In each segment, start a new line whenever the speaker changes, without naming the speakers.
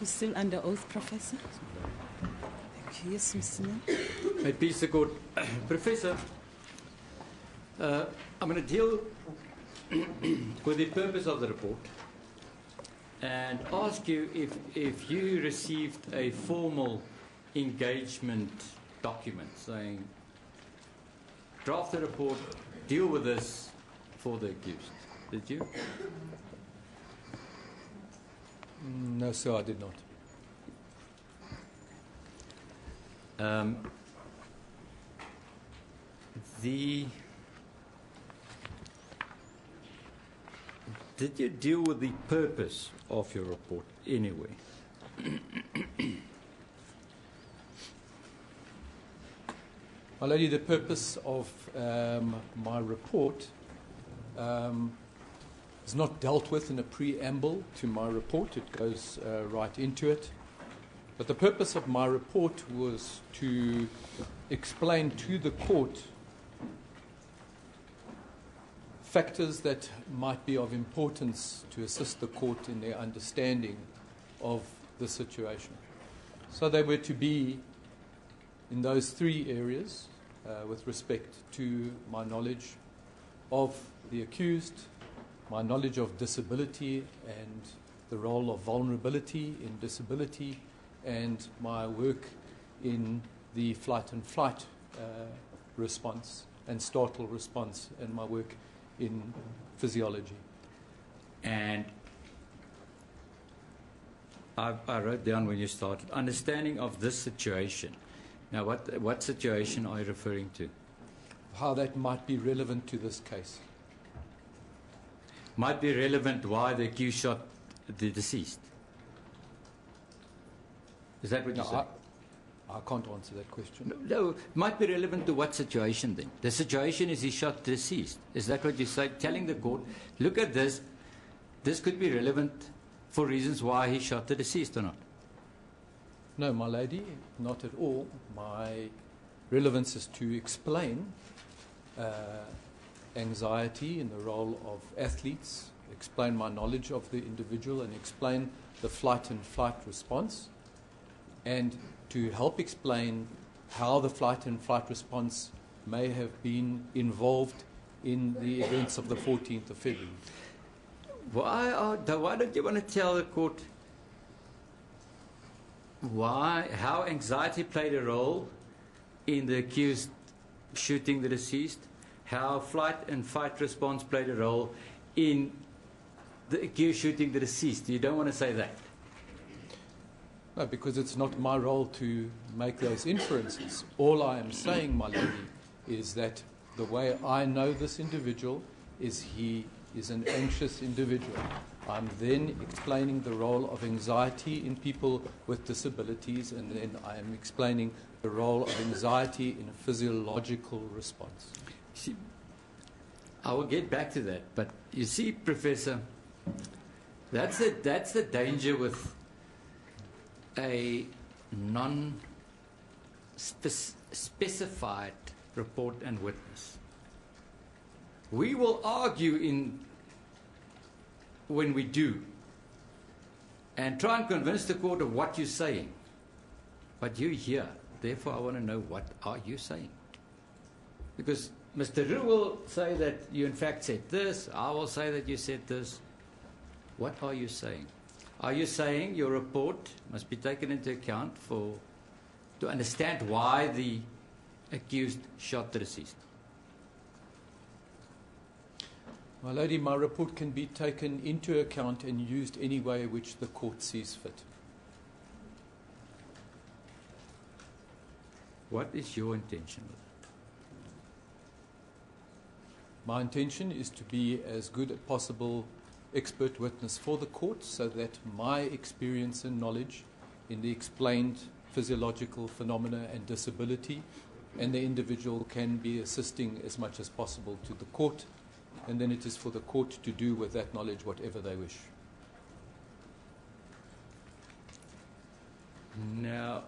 you're still under oath, Professor? Thank you. Yes, Mr. Nel.
May it please the court. Professor, I'm going to deal with the purpose of the report and ask you if you received a formal engagement document saying, draft the report, deal with this for the accused. Did you?
No, sir, I did not.
Did you deal with the purpose of your report anyway?
My lady, the purpose of my report is not dealt with in a preamble to my report. It goes right into it. But the purpose of my report was to explain to the court factors that might be of importance to assist the court in their understanding of the situation. So they were to be in those three areas with respect to my knowledge of the accused, my knowledge of disability and the role of vulnerability in disability, and my work in the flight and flight response and startle response, and my work in physiology.
And I wrote down when you started, understanding of this situation. Now, what situation are you referring to?
How that might be relevant to this case.
Might be relevant why the accused shot the deceased. Is that what you said?
I can't answer that question.
No, might be relevant to what situation then? The situation is he shot the deceased. Is that what you say? Telling the court, look at this. This could be relevant for reasons why he shot the deceased or not?
No, my lady, not at all. My relevance is to explain anxiety in the role of athletes, explain my knowledge of the individual, and explain the flight and flight response, and to help explain how the flight and flight response may have been involved in the events of the 14th of February.
Why don't you want to tell the court how anxiety played a role in the accused shooting the deceased, how flight and fight response played a role in the accused shooting the deceased? You don't want to say that?
No, because it's not my role to make those inferences. All I am saying, my lady, is that the way I know this individual is he is an anxious individual. I'm then explaining the role of anxiety in people with disabilities, and then I am explaining the role of anxiety in a physiological response.
See, I will get back to that, but you see, Professor, that's the danger with a non-specified report and witness. We will argue when we do and try and convince the court of what you're saying. But you're here, therefore I want to know, what are you saying? Because Mr. Roo will say that you in fact said this, I will say that you said this. What are you saying? Are you saying your report must be taken into account to understand why the accused shot the deceased?
My lady, my report can be taken into account and used any way which the court sees fit.
What is your intention with it?
My intention is to be as good as possible expert witness for the court, so that my experience and knowledge in the explained physiological phenomena and disability and the individual can be assisting as much as possible to the court, and then it is for the court to do with that knowledge whatever they wish.
Now,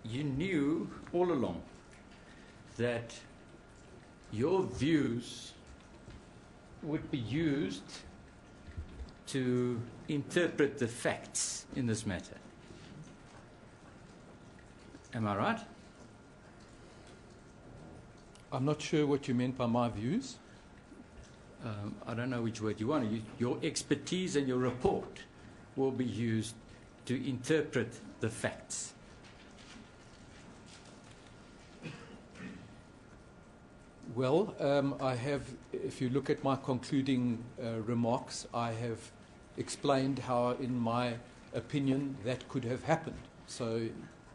you knew all along that your views would be used to interpret the facts in this matter. Am I right?
I'm not sure what you meant by my views.
I don't know which word you want to use. Your expertise and your report will be used to interpret the facts.
Well, I have, if you look at my concluding remarks, I have explained how, in my opinion, that could have happened. So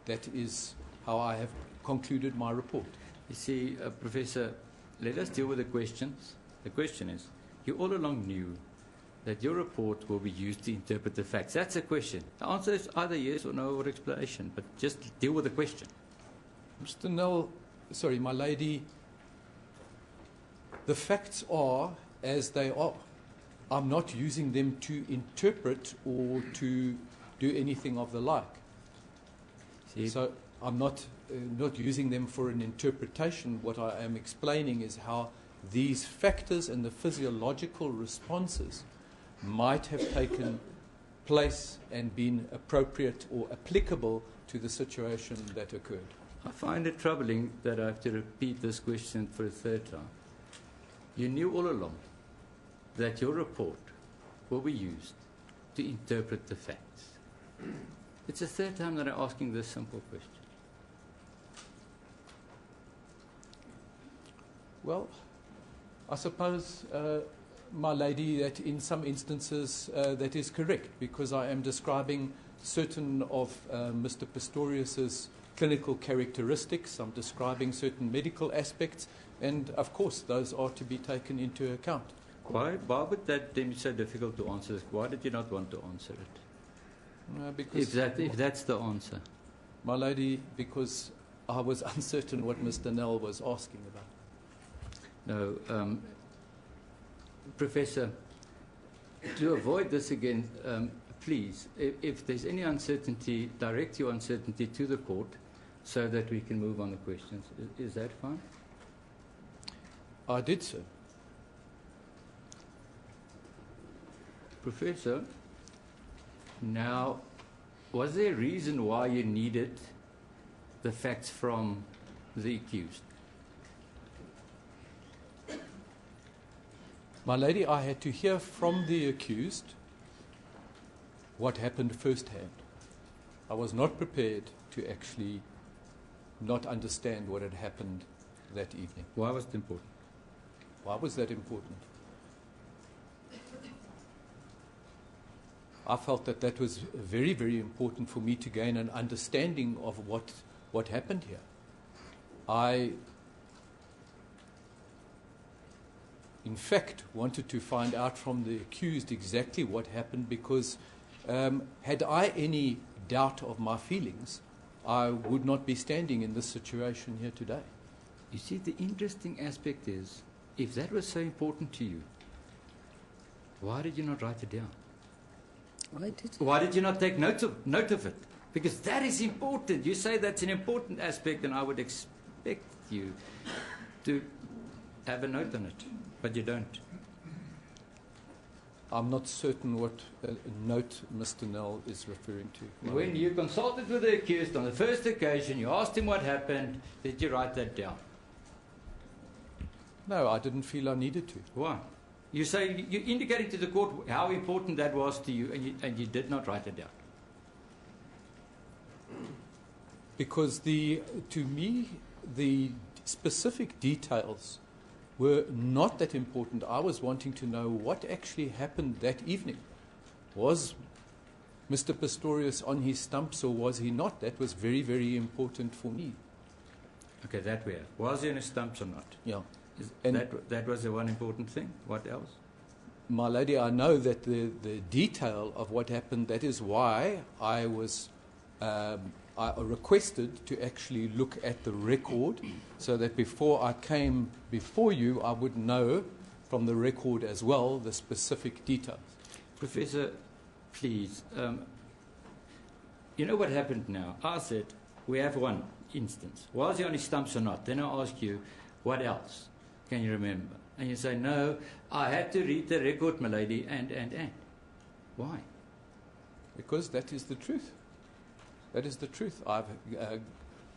that is how I have concluded my report.
You see, Professor, let us deal with the questions. The question is, you all along knew that your report will be used to interpret the facts. That's a question. The answer is either yes or no or explanation, but just deal with the question.
Mr. Nell, sorry, my lady, the facts are as they are. I'm not using them to interpret or to do anything of the like.
See?
So I'm not using them for an interpretation. What I am explaining is how these factors and the physiological responses might have taken place and been appropriate or applicable to the situation that occurred.
I find it troubling that I have to repeat this question for a third time. You knew all along that your report will be used to interpret the facts. It's the third time that I'm asking this simple question.
Well, I suppose, my lady, that in some instances that is correct, because I am describing certain of Mr. Pistorius's clinical characteristics. I'm describing certain medical aspects, and of course those are to be taken into account.
Why would that be so difficult to answer? Why did you not want to answer it?
Because
If that's the answer.
my lady, because I was uncertain what Mr. Nell was asking about.
No, Professor, to avoid this again, please, if there's any uncertainty, direct your uncertainty to the court so that we can move on the questions. Is that fine?
I did so.
Professor, now, was there a reason why you needed the facts from the accused?
My lady, I had to hear from the accused what happened firsthand. I was not prepared to actually not understand what had happened that evening.
Why was it important?
Why was that important? I felt that that was very, very important for me to gain an understanding of what happened here. I, in fact, wanted to find out from the accused exactly what happened, because had I any doubt of my feelings, I would not be standing in this situation here today.
You see, the interesting aspect is, if that was so important to you, why did you not write it down? Why did you not take note of it? Because that is important. You say that's an important aspect, and I would expect you to have a note on it, but you don't.
I'm not certain what note Mr. Nell is referring to.
When you consulted with the accused on the first occasion, you asked him what happened, did you write that down?
No, I didn't feel I needed to.
Why? You say, you indicated to the court how important that was to you, and you did not write it down.
Because to me, the specific details were not that important. I was wanting to know what actually happened that evening. Was Mr. Pistorius on his stumps or was he not? That was very, very important for me.
Okay, that way. Was he on his stumps or not?
Yeah.
And that was the one important thing. What else?
My lady, I know that the detail of what happened, that is why I was I requested to actually look at the record so that before I came before you, I would know from the record as well the specific details.
Professor, please, you know what happened now? I said, we have one instance. Was he on his stumps or not? Then I ask you, what else can you remember? And you say, no, I had to read the record, my lady, and. Why?
Because that is the truth. That is the truth.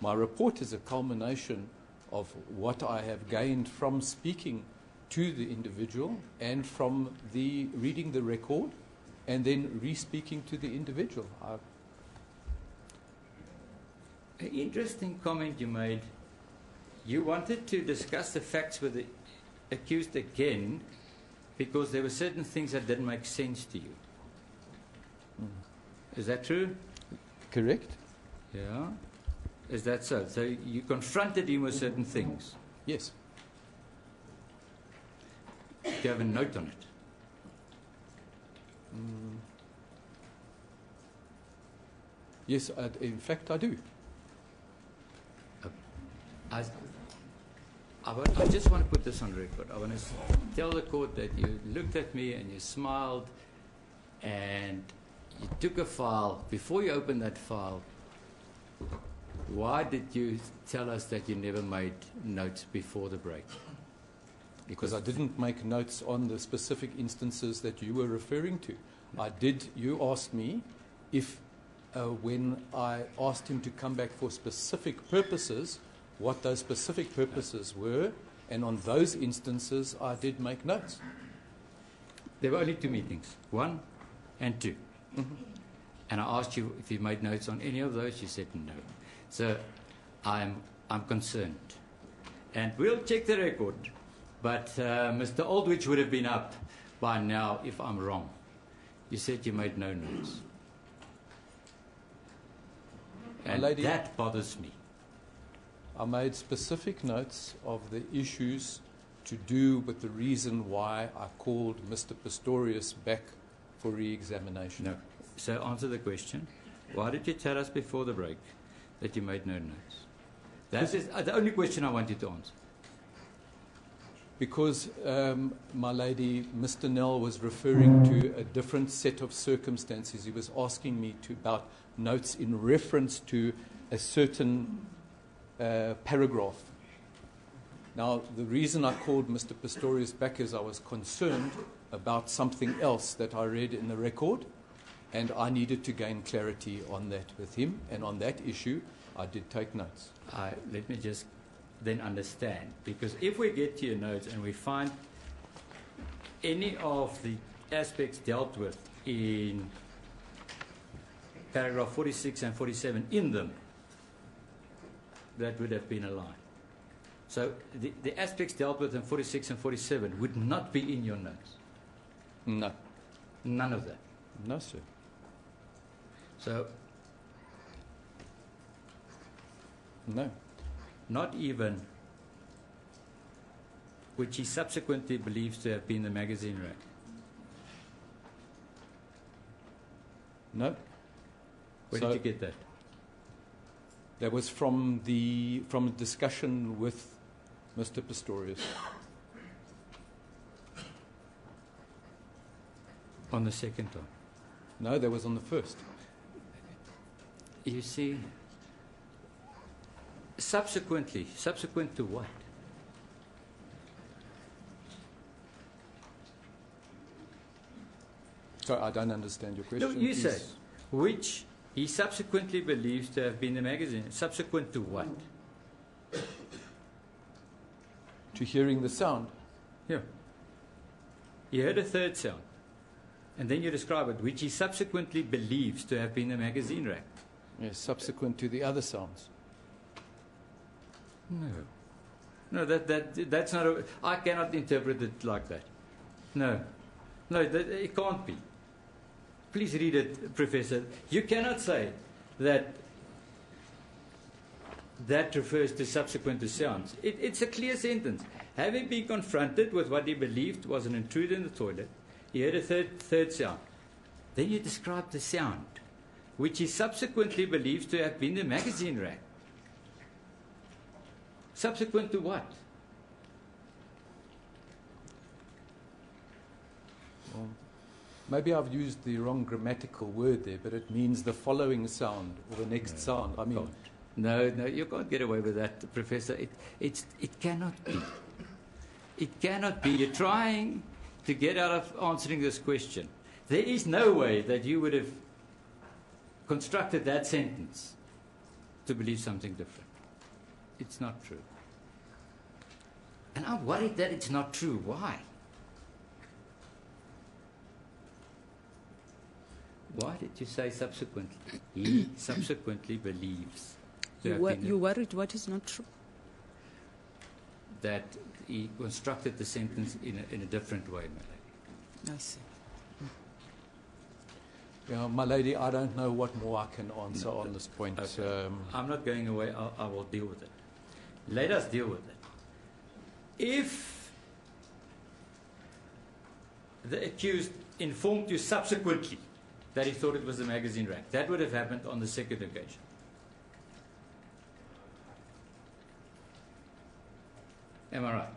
My report is a culmination of what I have gained from speaking to the individual and from reading the record and then re-speaking to the individual.
An interesting comment you made. You wanted to discuss the facts with the accused again because there were certain things that didn't make sense to you. Is that true?
Correct?
Yeah. Is that so? So you confronted him with certain things.
Yes.
Do you have a note on it?
Yes, in fact I do.
I just want to put this on record. I want to tell the court that you looked at me and you smiled and you took a file. Before you opened that file, why did you tell us that you never made notes before the break?
Because I didn't make notes on the specific instances that you were referring to. You asked me if when I asked him to come back for specific purposes, what those specific purposes were, and on those instances I did make notes.
There were only 2 meetings, 1 and 2.
Mm-hmm.
And I asked you if you made notes on any of those. You said no. So I'm concerned. And we'll check the record. But Mr. Aldrich would have been up by now if I'm wrong. You said you made no notes. And
lady,
that bothers me.
I made specific notes of the issues to do with the reason why I called Mr. Pistorius back for re-examination.
No. So answer the question. Why did you tell us before the break that you made no notes? That is the only question I want you to answer.
Because, my lady, Mr. Nell was referring to a different set of circumstances. He was asking me about notes in reference to a certain paragraph. Now, the reason I called Mr. Pistorius back is I was concerned about something else that I read in the record, and I needed to gain clarity on that with him, and on that issue, I did take notes.
Let me just then understand, because if we get to your notes and we find any of the aspects dealt with in paragraph 46 and 47 in them, that would have been a lie. So the aspects dealt with in 46 and 47 would not be in your notes?
No.
None of that?
No, sir.
So?
No.
Not even which he subsequently believes to have been the magazine rack?
No.
Where did you get that?
That was from a discussion with Mr. Pistorius.
On the second time?
No, that was on the first.
You see, subsequent to what?
Sorry, I don't understand your question.
No, you say, which he subsequently believes to have been the magazine. Subsequent to what?
To hearing the sound.
Yeah. He heard a third sound. And then you describe it, which he subsequently believes to have been the magazine rack.
Yes, subsequent to the other sounds.
No, that's not. I cannot interpret it like that. No, it can't be. Please read it, Professor. You cannot say that refers to subsequent to sounds. It's a clear sentence. Having been confronted with what he believed was an intruder in the toilet, he heard a third sound. Then you describe the sound, which he subsequently believes to have been the magazine rack. Subsequent to what?
Well, maybe I've used the wrong grammatical word there, but it means the following sound or the next sound. I mean,
no, you can't get away with that, Professor. It cannot be. It cannot be. You're trying to get out of answering this question. There is no way that you would have constructed that sentence to believe something different. It's not true. And I'm worried that it's not true. Why? Why did you say subsequently? He subsequently believes.
You worried what is not true?
That he constructed the sentence in a different way, my lady.
I see.
Yeah, my lady, I don't know what more I can answer on this point.
Okay. I'm not going away. I will deal with it. Let us deal with it. If the accused informed you subsequently that he thought it was a magazine rack, that would have happened on the second occasion. Am I right?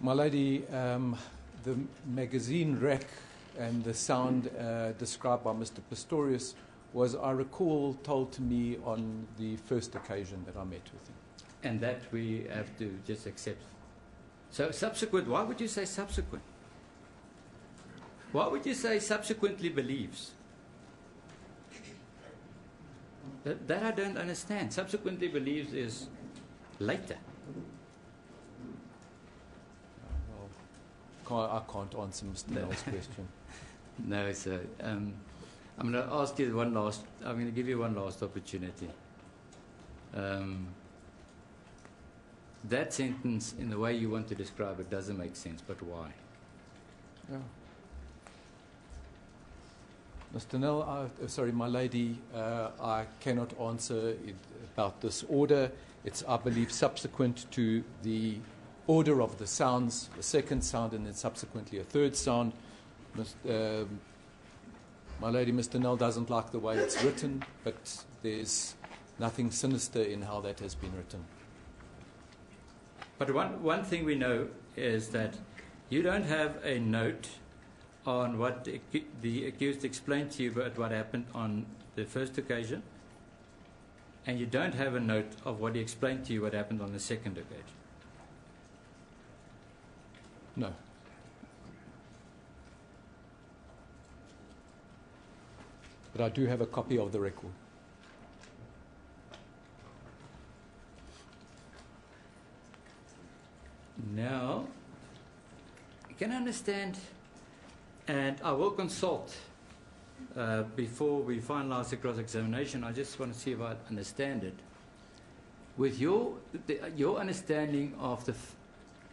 My lady, the magazine rack and the sound described by Mr. Pistorius was, I recall, told to me on the first occasion that I met with him.
And that we have to just accept. So subsequent, why would you say subsequent? Why would you say subsequently believes? That I don't understand. Subsequently believes is later.
I can't answer Mr. Nell's question.
No, sir. I'm going to ask you one last. I'm going to give you one last opportunity. That sentence, in the way you want to describe it, doesn't make sense. But why?
Yeah. Mr. Nell, sorry, my lady, I cannot answer about this order. It's, I believe, subsequent to the order of the sounds, the second sound, and then subsequently a third sound. My lady, Mr. Nell, doesn't like the way it's written, but there's nothing sinister in how that has been written.
But one thing we know is that you don't have a note on what the accused explained to you about what happened on the first occasion, and you don't have a note of what he explained to you what happened on the second occasion.
No. But I do have a copy of the record.
Now, you can understand, and I will consult before we finalize the cross-examination. I just want to see if I understand it. With your understanding of the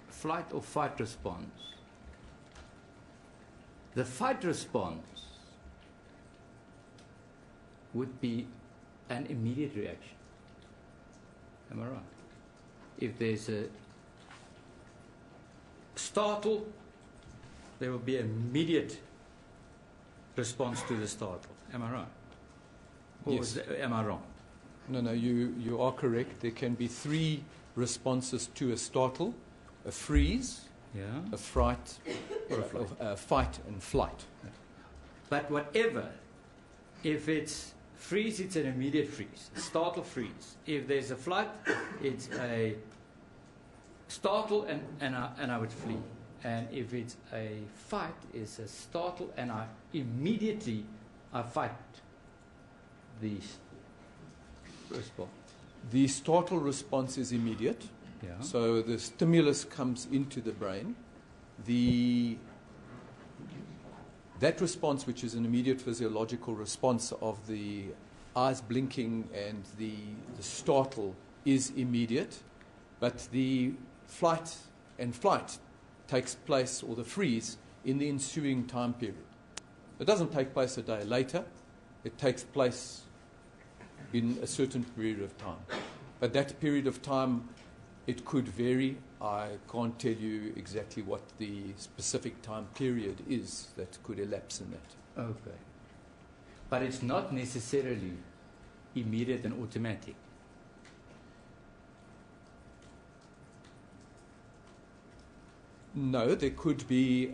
flight or fight response, the fight response would be an immediate reaction. Am I right? If there's a startle, there will be immediate response to the startle. Am I right? Or
Yes.
am I wrong?
No, you are correct. There can be three responses to a startle: a freeze,
Yeah.
a fright,
Or a flight.
a fight, and flight.
But whatever, if it's freeze, it's an immediate freeze. Startle, freeze. If there's a flight, it's a startle and I would flee. And if it's a fight, it's a startle and I fight the response.
The startle response is immediate.
Yeah.
So the stimulus comes into the brain. That response, which is an immediate physiological response of the eyes blinking and the startle, is immediate, but the flight and flight takes place, or the freeze, in the ensuing time period. It doesn't take place a day later. It takes place in a certain period of time. But that period of time, it could vary. I can't tell you exactly what the specific time period is that could elapse in that.
Okay. But it's not necessarily immediate and automatic.
No, there could be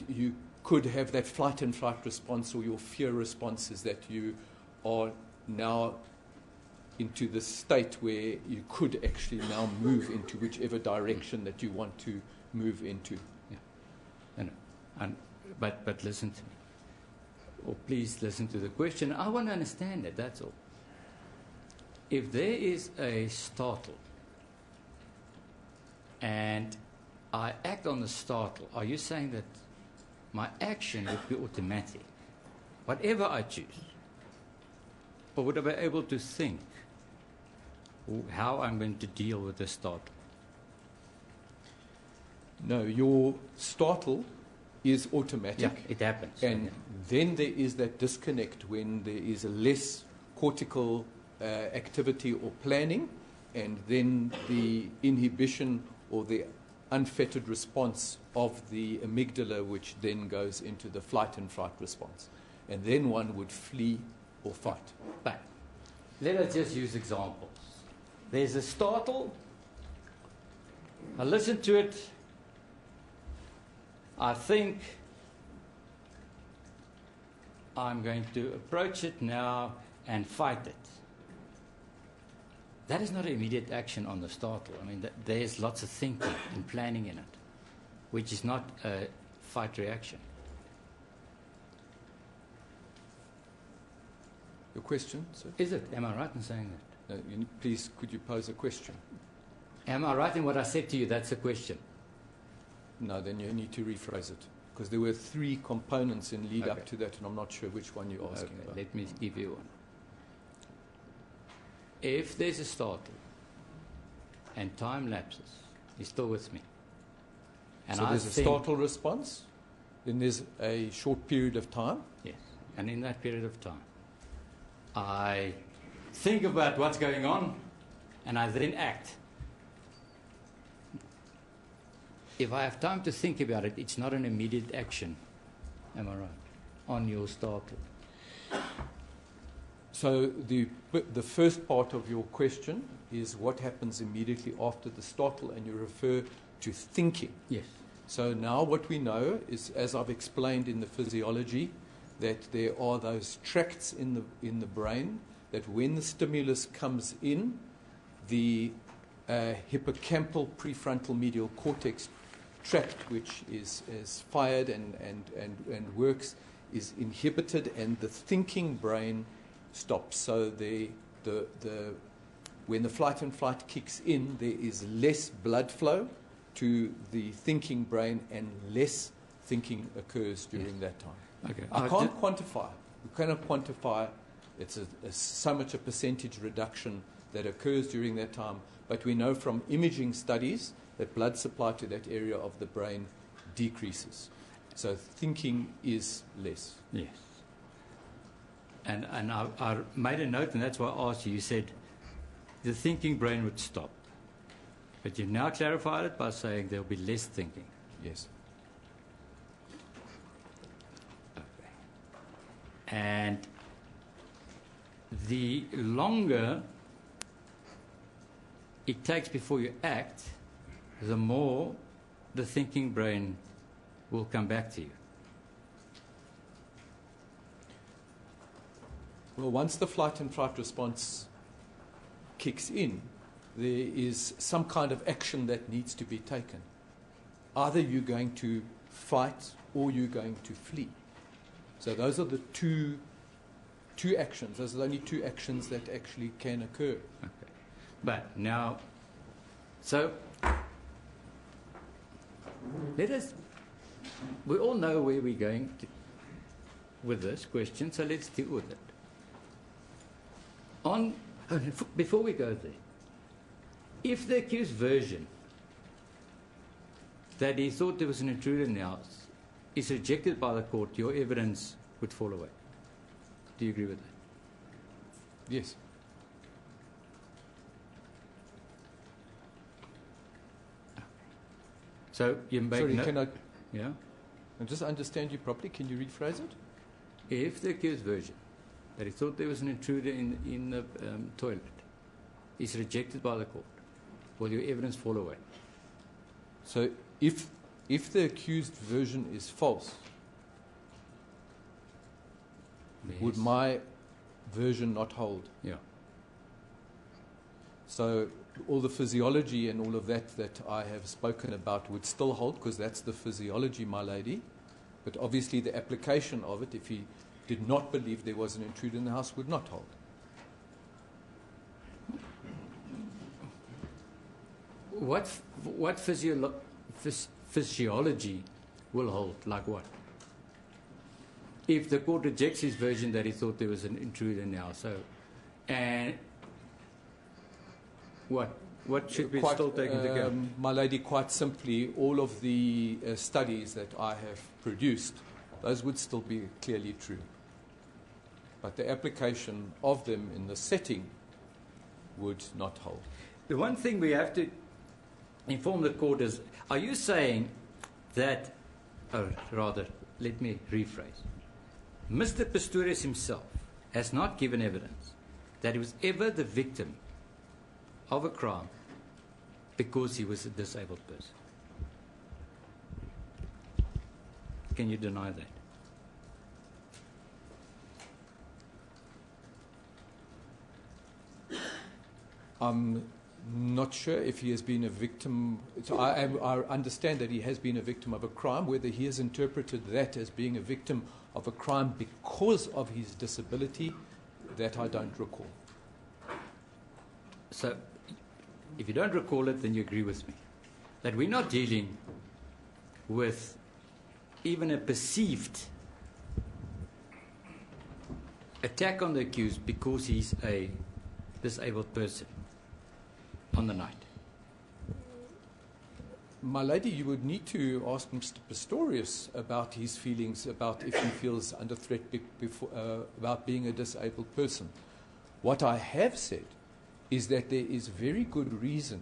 you could have that flight and flight response, or your fear response is that you are now into the state where you could actually now move into whichever direction that you want to move into.
Yeah. But listen to me. Or please listen to the question. I want to understand it, that's all. If there is a startle and I act on the startle, are you saying that my action would be automatic, whatever I choose? Or would I be able to think how I'm going to deal with the startle?
No, your startle is automatic.
Yeah, it happens.
And then there is that disconnect when there is a less cortical activity or planning, and then the inhibition or the unfettered response of the amygdala, which then goes into the flight and fright response. And then one would flee or fight.
But let us just use examples. There's a startle. I listen to it. I think I'm going to approach it now and fight it. That is not an immediate action on the startle. I mean, there's lots of thinking and planning in it, which is not a fight reaction.
Your question, sir?
Is it? Am I right in saying that?
Please, could you pose a question?
Am I right in what I said to you? That's a question.
No, then you need to rephrase it, because there were three components in lead up
Okay.
to that, and I'm not sure which one you're asking
Okay,
about.
let me give you one. If there's a startle and time lapses, you're still with me. And
So
I
there's a
think-
startle response, then there's a short period of time.
Yes. And in that period of time, I think about what's going on and I then act. If I have time to think about it, it's not an immediate action. Am I right? On your startle.
So the first part of your question is what happens immediately after the startle, and you refer to thinking.
Yes.
So now what we know is, as I've explained in the physiology, that there are those tracts in the brain that when the stimulus comes in, the hippocampal prefrontal medial cortex tract, which is fired and works, is inhibited, and the thinking brain stops. So when the flight and flight kicks in, there is less blood flow to the thinking brain, and less thinking occurs during that time.
Okay.
I can't quantify. We cannot quantify. It's so much a percentage reduction that occurs during that time. But we know from imaging studies that blood supply to that area of the brain decreases. So thinking is less.
Yes. And I made a note, and that's why I asked you. You said the thinking brain would stop. But you've now clarified it by saying there'll be less thinking.
Yes.
Okay. And the longer it takes before you act, the more the thinking brain will come back to you.
Well, once the flight and fright response kicks in, there is some kind of action that needs to be taken. Either you're going to fight or you're going to flee. So those are the two actions. Those are the only two actions that actually can occur.
Okay. But now, so we all know where we're going with this question, so let's deal with it. Before we go there, if the accused version that he thought there was an intruder in the house is rejected by the court, your evidence would fall away. Do you agree with that?
Yes.
So you make
Sorry,
no-
can I
yeah?
just understand you properly? Can you rephrase it?
If the accused version that he thought there was an intruder in the toilet is rejected by the court, will your evidence fall away?
So if the accused version is false, would
Yes.
my version not hold?
Yeah.
So all the physiology and all of that I have spoken about would still hold, because that's the physiology, my lady. But obviously the application of it, if he did not believe there was an intruder in the house, would not hold.
What physiology will hold? Like what? If the court rejects his version that he thought there was an intruder in the house, so, and what should be still taken into account?
My lady, quite simply, all of the studies that I have produced, those would still be clearly true. But the application of them in the setting would not hold.
The one thing we have to inform the court is, are you saying that, or rather, let me rephrase, Mr. Pistorius himself has not given evidence that he was ever the victim of a crime because he was a disabled person? Can you deny that?
I'm not sure if he has been a victim. So I understand that he has been a victim of a crime. Whether he has interpreted that as being a victim of a crime because of his disability, that I don't recall.
So, if you don't recall it, then you agree with me that we're not dealing with even a perceived attack on the accused because he's a disabled person on the night.
My lady, you would need to ask Mr. Pistorius about his feelings about if he feels under threat about being a disabled person. What I have said is that there is very good reason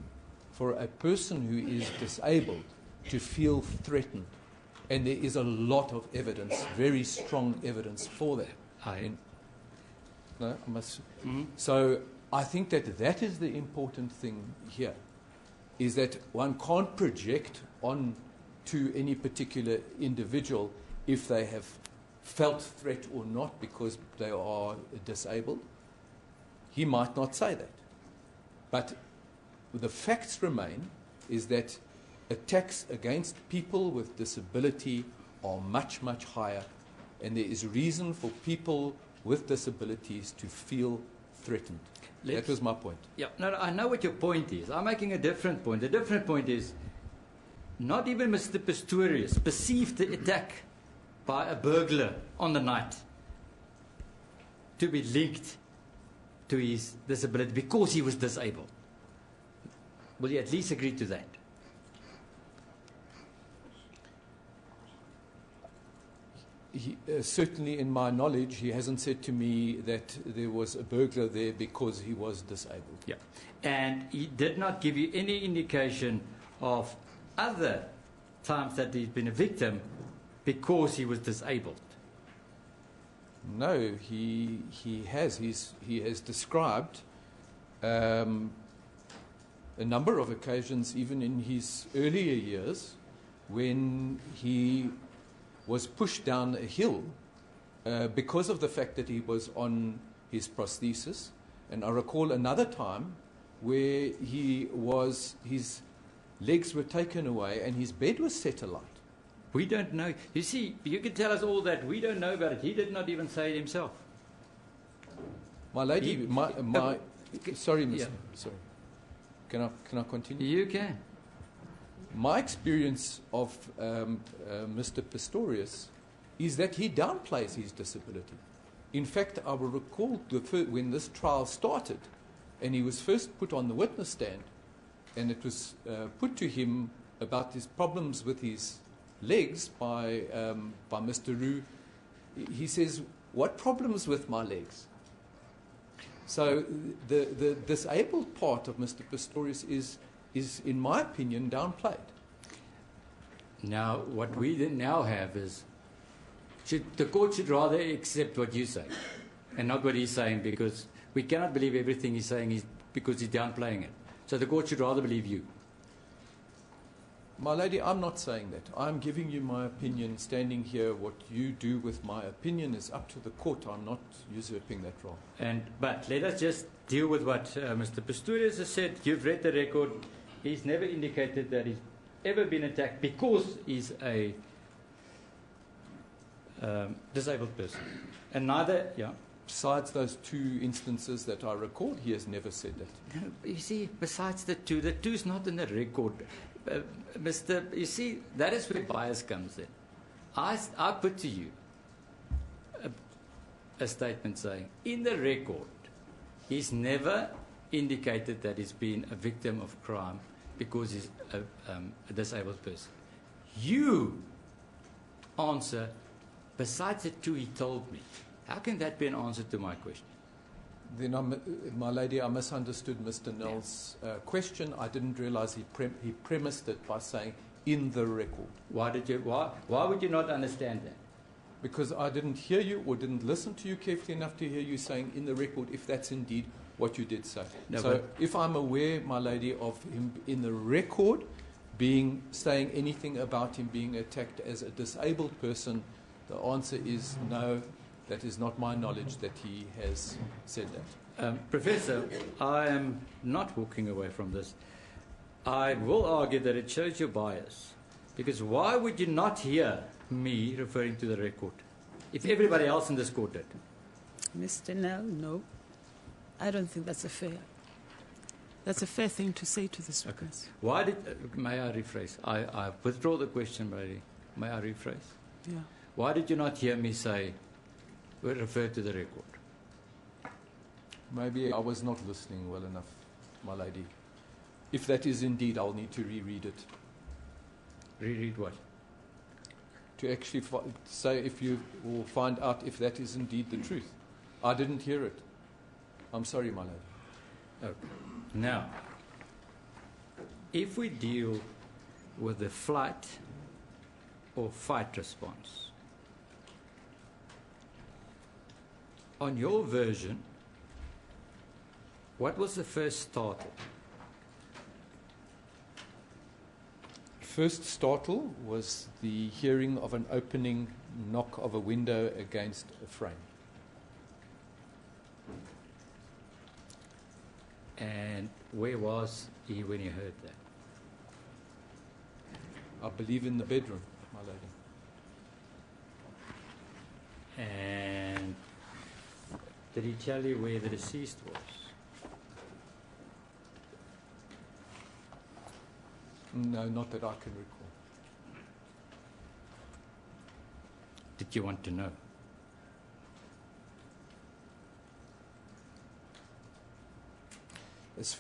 for a person who is disabled to feel threatened. And there is a lot of evidence, very strong evidence for that. So I think that that is the important thing here, is that one can't project on to any particular individual if they have felt threat or not because they are disabled. He might not say that. But the facts remain is that attacks against people with disability are much, much higher, and there is reason for people with disabilities to feel threatened. That was my point.
Yeah, no, I know what your point is. I'm making a different point. The different point is not even Mr. Pistorius perceived the attack by a burglar on the night to be linked to his disability because he was disabled. Will you at least agree to that?
Certainly, in my knowledge, he hasn't said to me that there was a burglar there because he was disabled.
Yeah. And he did not give you any indication of other times that he's been a victim because he was disabled.
No, he has. He has described a number of occasions, even in his earlier years, when he was pushed down a hill because of the fact that he was on his prosthesis. And I recall another time where his legs were taken away and his bed was set alight.
We don't know. You see, you can tell us all that. We don't know about it. He did not even say it himself.
My lady, sorry, Mr.
Yeah.
Sorry. Can I continue?
You can.
My experience of Mr. Pistorius is that he downplays his disability. In fact, I will recall when this trial started and he was first put on the witness stand and it was put to him about his problems with his legs by Mr. Roux. He says, "What problems with my legs?" So the disabled part of Mr. Pistorius is, in my opinion, downplayed.
Now, what we now have is, the court should rather accept what you say and not what he's saying, because we cannot believe everything he's saying because he's downplaying it. So the court should rather believe you.
My lady, I'm not saying that. I'm giving you my opinion standing here. What you do with my opinion is up to the court. I'm not usurping that role.
But let us just deal with what Mr. Pistorius has said. You've read the record. He's never indicated that he's ever been attacked because he's a disabled person. And neither, yeah.
Besides those two instances that I recalled, he has never said that.
No, you see, besides the two's not in the record. You see, that is where bias comes in. I put to you a statement saying, in the record, he's never indicated that he's been a victim of crime because he's a disabled person. You answer, besides the two he told me. How can that be an answer to my question?
Then, my lady, I misunderstood Mr. Nell's question. I didn't realize he premised it by saying, in the record.
Why would you not understand that?
Because I didn't hear you or didn't listen to you carefully enough to hear you saying, in the record, if that's indeed what you did say.
No,
so if I'm aware, my lady, of him in the record saying anything about him being attacked as a disabled person, the answer is no. That is not my knowledge that he has said that.
Professor, I am not walking away from this. I will argue that it shows your bias. Because why would you not hear me referring to the record if everybody else in this court did?
Mr. Nell, no. I don't think that's a fair thing to say to this witness.
Why may I rephrase? I withdraw the question, Brady. May I rephrase?
Yeah.
Why did you not hear me say, refer to the record?
Maybe I was not listening well enough, my lady. If that is indeed, I'll need to reread it.
Reread what?
To actually say if you will find out if that is indeed the truth. I didn't hear it. I'm sorry, my lady.
Okay. Now, if we deal with the flight or fight response, on your version, what was the first startle?
First startle was the hearing of an opening knock of a window against a frame.
And where was he when he heard that?
I believe in the bedroom, my lady.
And did he tell you where the deceased was?
No, not that I can recall.
Did you want to know?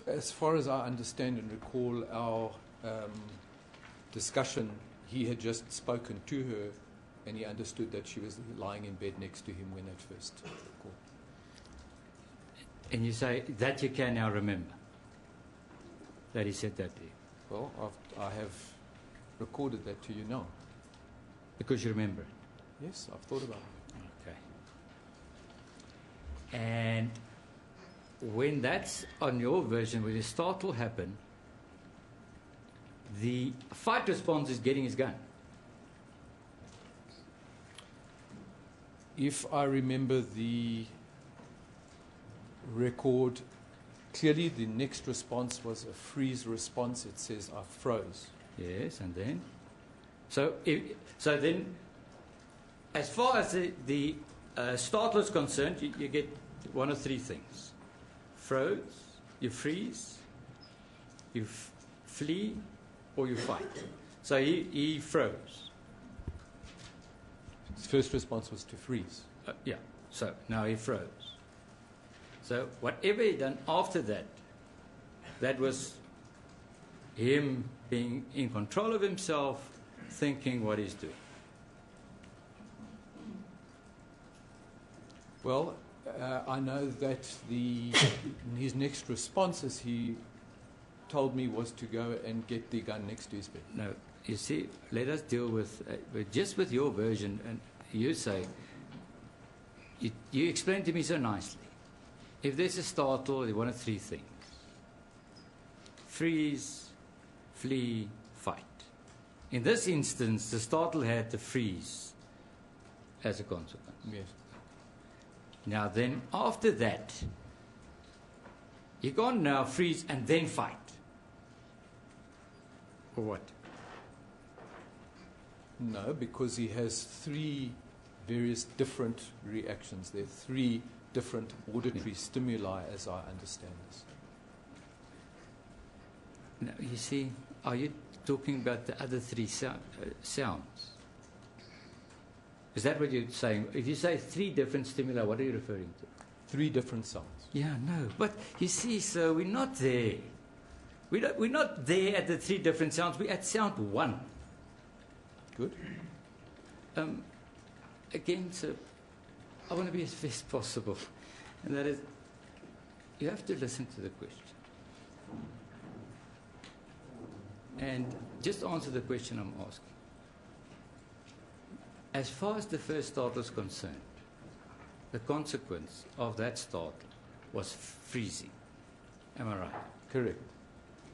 As far as I understand and recall our discussion, he had just spoken to her and he understood that she was lying in bed next to him when at first recalled.
And you say that you can now remember that he said that to you?
Well, I have recorded that to you now.
Because you remember it?
Yes, I've thought about it.
Okay. And when that's on your version, when the startle happened, the fight response is getting his gun.
If I remember the record clearly, the next response was a freeze response. It says, I froze.
Yes, and then? So then, as far as the startle is concerned, you get one of three things. Froze, you freeze, you flee, or you fight. So he froze.
His first response was to freeze.
Yeah, so now he froze. So whatever he done after that, that was him being in control of himself, thinking what he's doing.
Well, I know that his next response, as he told me, was to go and get the gun next to his bed.
No, you see, let us deal with just with your version. And you say, you explained to me so nicely. If there's a startle, one of three things. Freeze, flee, fight. In this instance, the startle had the freeze as a consequence.
Yes.
Now then, after that, you can't now freeze and then fight. Or what?
No, because he has three various different reactions. There are 3 different auditory stimuli, as I understand this.
Now, you see, are you talking about the other 3 sounds? Is that what you're saying? If you say 3 different stimuli, what are you referring to?
3 different sounds.
Yeah, no. But you see, sir, we're not there. We're not there at the 3 different sounds. We're at sound 1.
Good.
Again, sir, I want to be as fair as possible. And that is, you have to listen to the question. And just answer the question I'm asking. As far as the first startle is concerned, the consequence of that startle was freezing. Am I right?
Correct.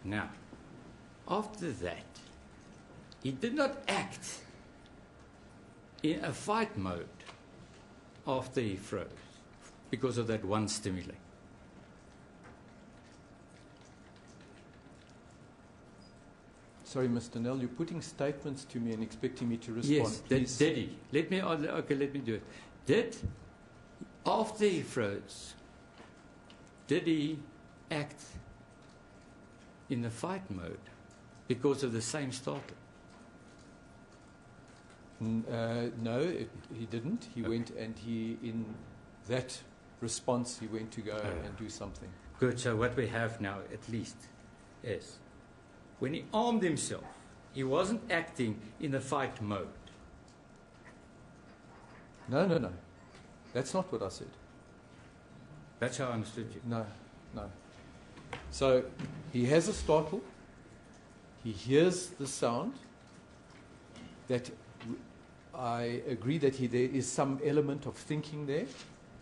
Now, after that, he did not act in a fight mode after he froze because of that one stimuli.
Sorry, Mr. Nell, you're putting statements to me and expecting me to respond.
Yes, did he? Let me do it. Did, after he froze, did he act in the fight mode because of the same startle?
No, he didn't. He went and in that response, he went to go and do something.
Good, so what we have now, at least, is when he armed himself, he wasn't acting in the fight mode.
No. That's not what I said.
That's how I understood you.
No. So he has a startle. He hears the sound. That I agree that there is some element of thinking there,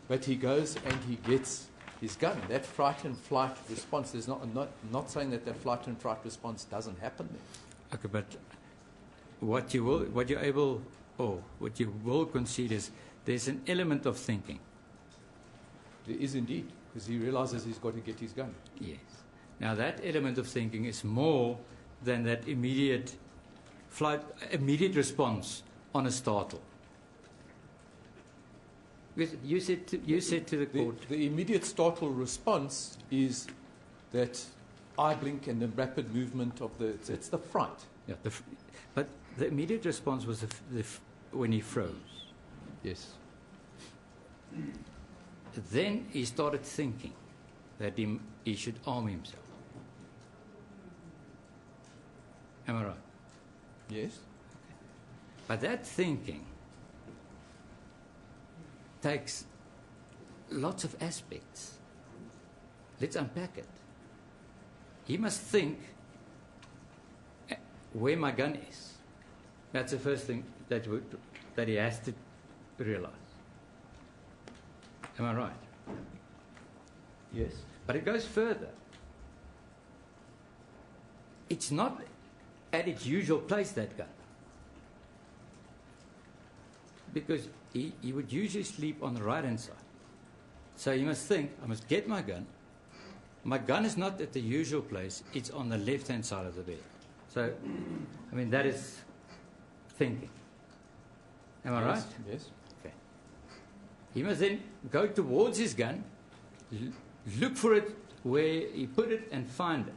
but he goes and he gets his gun. That fright and flight response, there's not saying that flight and fright response doesn't happen there.
Okay, but what you will concede is there's an element of thinking.
There is indeed, because he realizes he's got to get his gun.
Yes. Now that element of thinking is more than that immediate response on a startle. You said to the court.
The immediate startle response is that eye blink and the rapid movement of it's the fright.
Yeah, but the immediate response was when he froze.
Yes.
Then he started thinking that he should arm himself. Am I right?
Yes.
But that thinking takes lots of aspects. Let's unpack it. He must think where my gun is. That's the first thing that he has to realize. Am I right?
Yes.
But it goes further. It's not at its usual place, that gun. Because he would usually sleep on the right-hand side. So you must think, I must get my gun. My gun is not at the usual place. It's on the left-hand side of the bed. So, I mean, that is thinking. Am I right?
Yes.
Okay. He must then go towards his gun, look for it where he put it, and find it.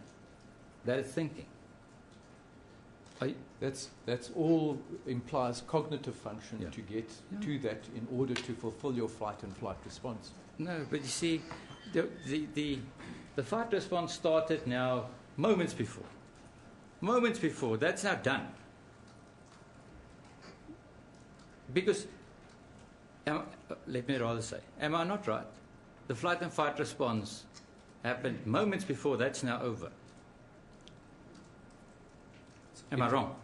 That is thinking.
That's all implies cognitive function to get to that in order to fulfill your fight and flight response.
No, but you see, the fight response started now moments before. Moments before. That's now done. Because, let me rather say, am I not right? The flight and fight response happened moments before. That's now over. Am I wrong?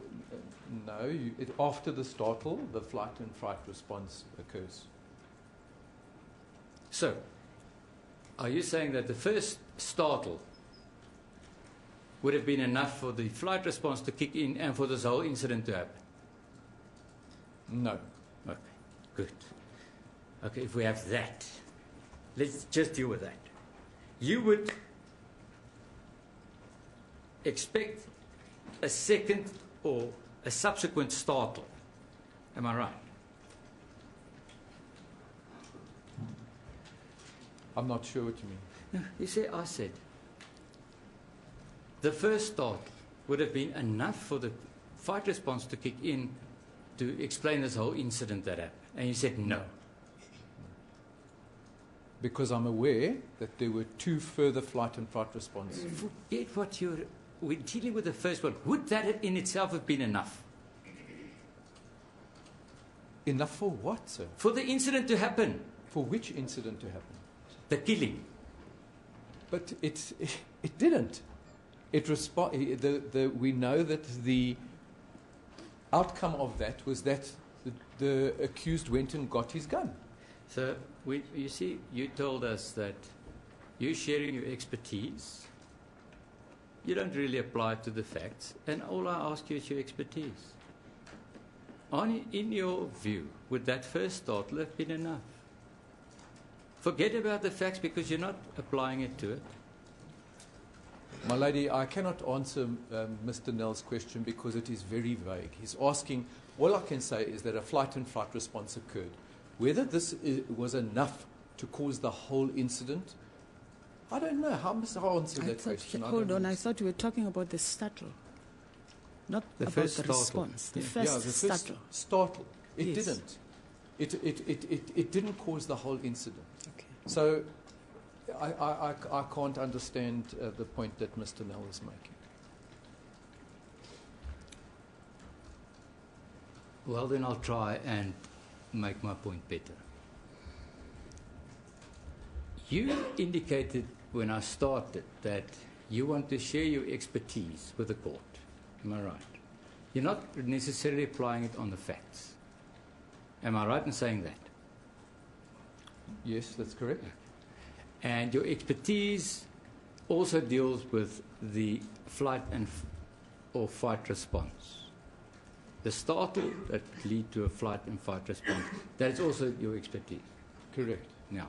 No. After the startle, the flight and fright response occurs.
So, are you saying that the first startle would have been enough for the flight response to kick in and for this whole incident to happen?
No.
Okay, good. Okay, if we have that, let's just deal with that. You would expect a second or a subsequent startle. Am I right?
I'm not sure what you mean.
No, you see, I said, the first start would have been enough for the fight response to kick in to explain this whole incident that happened. And you said no.
Because I'm aware that there were 2 further flight and fight responses.
Forget what we're dealing with the first one. Would that in itself have been enough?
Enough for what, sir?
For the incident to happen.
For which incident to happen?
The killing.
But it didn't. We know that the outcome of that was that the accused went and got his gun.
So, you see, you told us that you're sharing your expertise. You don't really apply it to the facts. And all I ask you is your expertise. In your view, would that first startle have been enough? Forget about the facts because you're not applying it to it.
My lady, I cannot answer Mr. Nell's question because it is very vague. He's asking, all I can say is that a flight and fight response occurred. Whether this was enough to cause the whole incident, I don't know. How must I answer that question?
Hold on, I thought you were talking about the startle, not
The
about
first
the
startle.
response. The
Yeah.
first
the
startle.
first startle. It
Yes.
didn't. It didn't cause the whole incident.
Okay.
So I can't understand the point that Mr. Nell is making.
Well, then I'll try and make my point better. You indicated when I started that you want to share your expertise with the court. Am I right? You're not necessarily applying it on the facts. Am I right in saying that?
Yes, that's correct.
And your expertise also deals with the flight or fight response. The startle that lead to a flight and fight response. That is also your expertise.
Correct.
Now,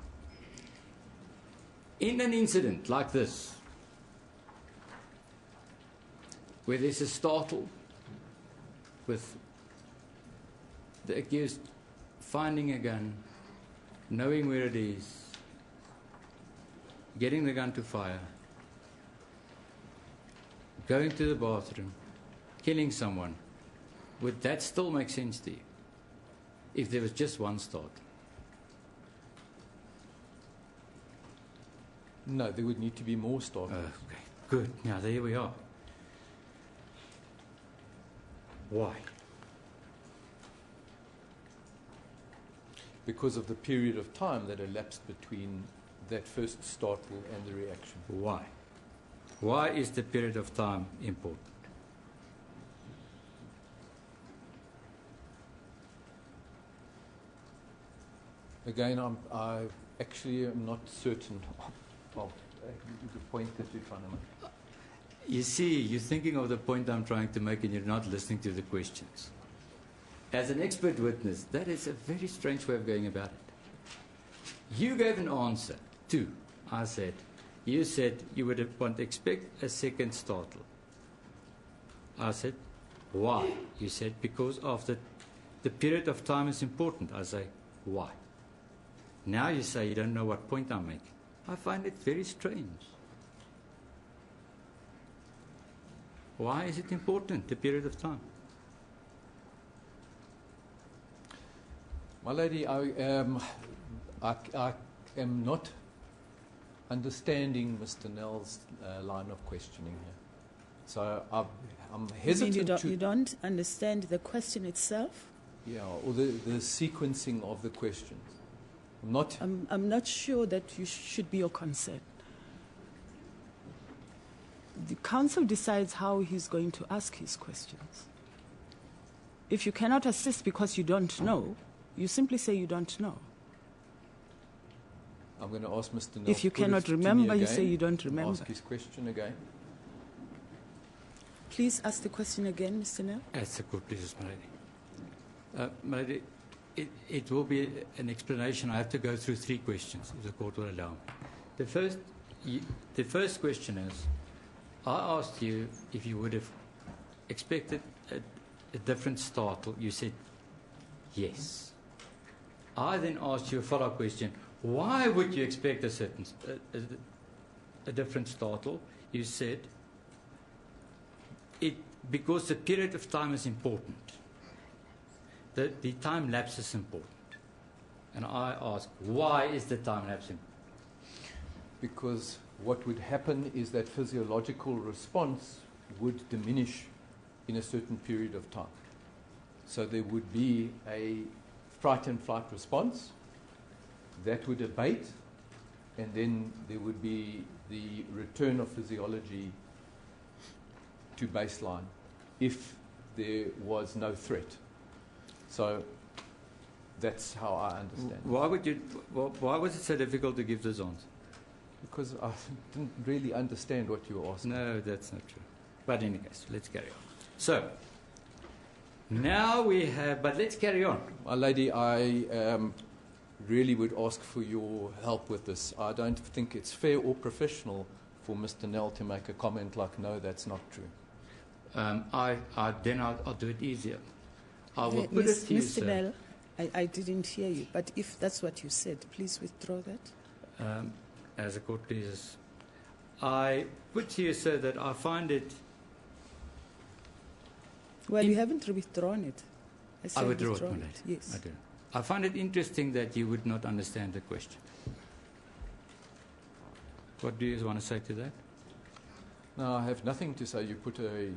in an incident like this, where there's a startle with the accused finding a gun, knowing where it is, getting the gun to fire, going to the bathroom, killing someone, would that still make sense to you if there was just one startle?
No, there would need to be more startles.
Okay, good. Now, there we are. Why?
Because of the period of time that elapsed between that first startle and the reaction.
Why? Why is the period of time important?
Again, I actually am not certain of the point that you're trying to make.
You see, you're thinking of the point I'm trying to make and you're not listening to the questions. As an expert witness, that is a very strange way of going about it. You gave an answer to, I said, you said you would expect a second startle. I said, why? You said, because of the period of time is important. I say, why? Now you say you don't know what point I'm making. I find it very strange. Why is it important, the period of time?
My lady, I am not understanding Mr. Nell's line of questioning here. So I'm hesitant
You don't understand the question itself?
Yeah, or the sequencing of the questions.
I'm not sure that you should be your concern. The counsel decides how he's going to ask his questions. If you cannot assist because you don't know, you simply say you don't know.
I'm going to ask Mr. Nell.
If you cannot remember, you say you don't remember.
Ask his question again.
Please ask the question again, Mr. Nell.
That's a good business, Malady. Malady, it will be an explanation. I have to go through 3 questions, if the court will allow me. The first question is, I asked you if you would have expected a different startle. You said yes. I then asked you a follow-up question. Why would you expect a certain, a different startle? You said, because the period of time is important. The time lapse is important. And I ask, why is the time lapse important?
Because what would happen is that physiological response would diminish in a certain period of time. So there would be a fright and flight response that would abate, and then there would be the return of physiology to baseline if there was no threat. So that's how I understand it.
Why was it so difficult to give this answer?
Because I didn't really understand what you were asking.
No, that's not true. But in any case, let's carry on. So, now we have, but let's carry on.
My lady, I really would ask for your help with this. I don't think it's fair or professional for Mr. Nell to make a comment like, no, that's not true.
Then I'll do it easier. I will put it to you,
Mr.
sir.
Nell, I didn't hear you, but if that's what you said, please withdraw that.
As the court pleases. I put to you, sir, that I find it...
Well, you haven't withdrawn it. I said
I withdraw it,
withdrawn
my lady.
Yes.
I do. I find it interesting that you would not understand the question. What do you want to say to that?
No, I have nothing to say. You put a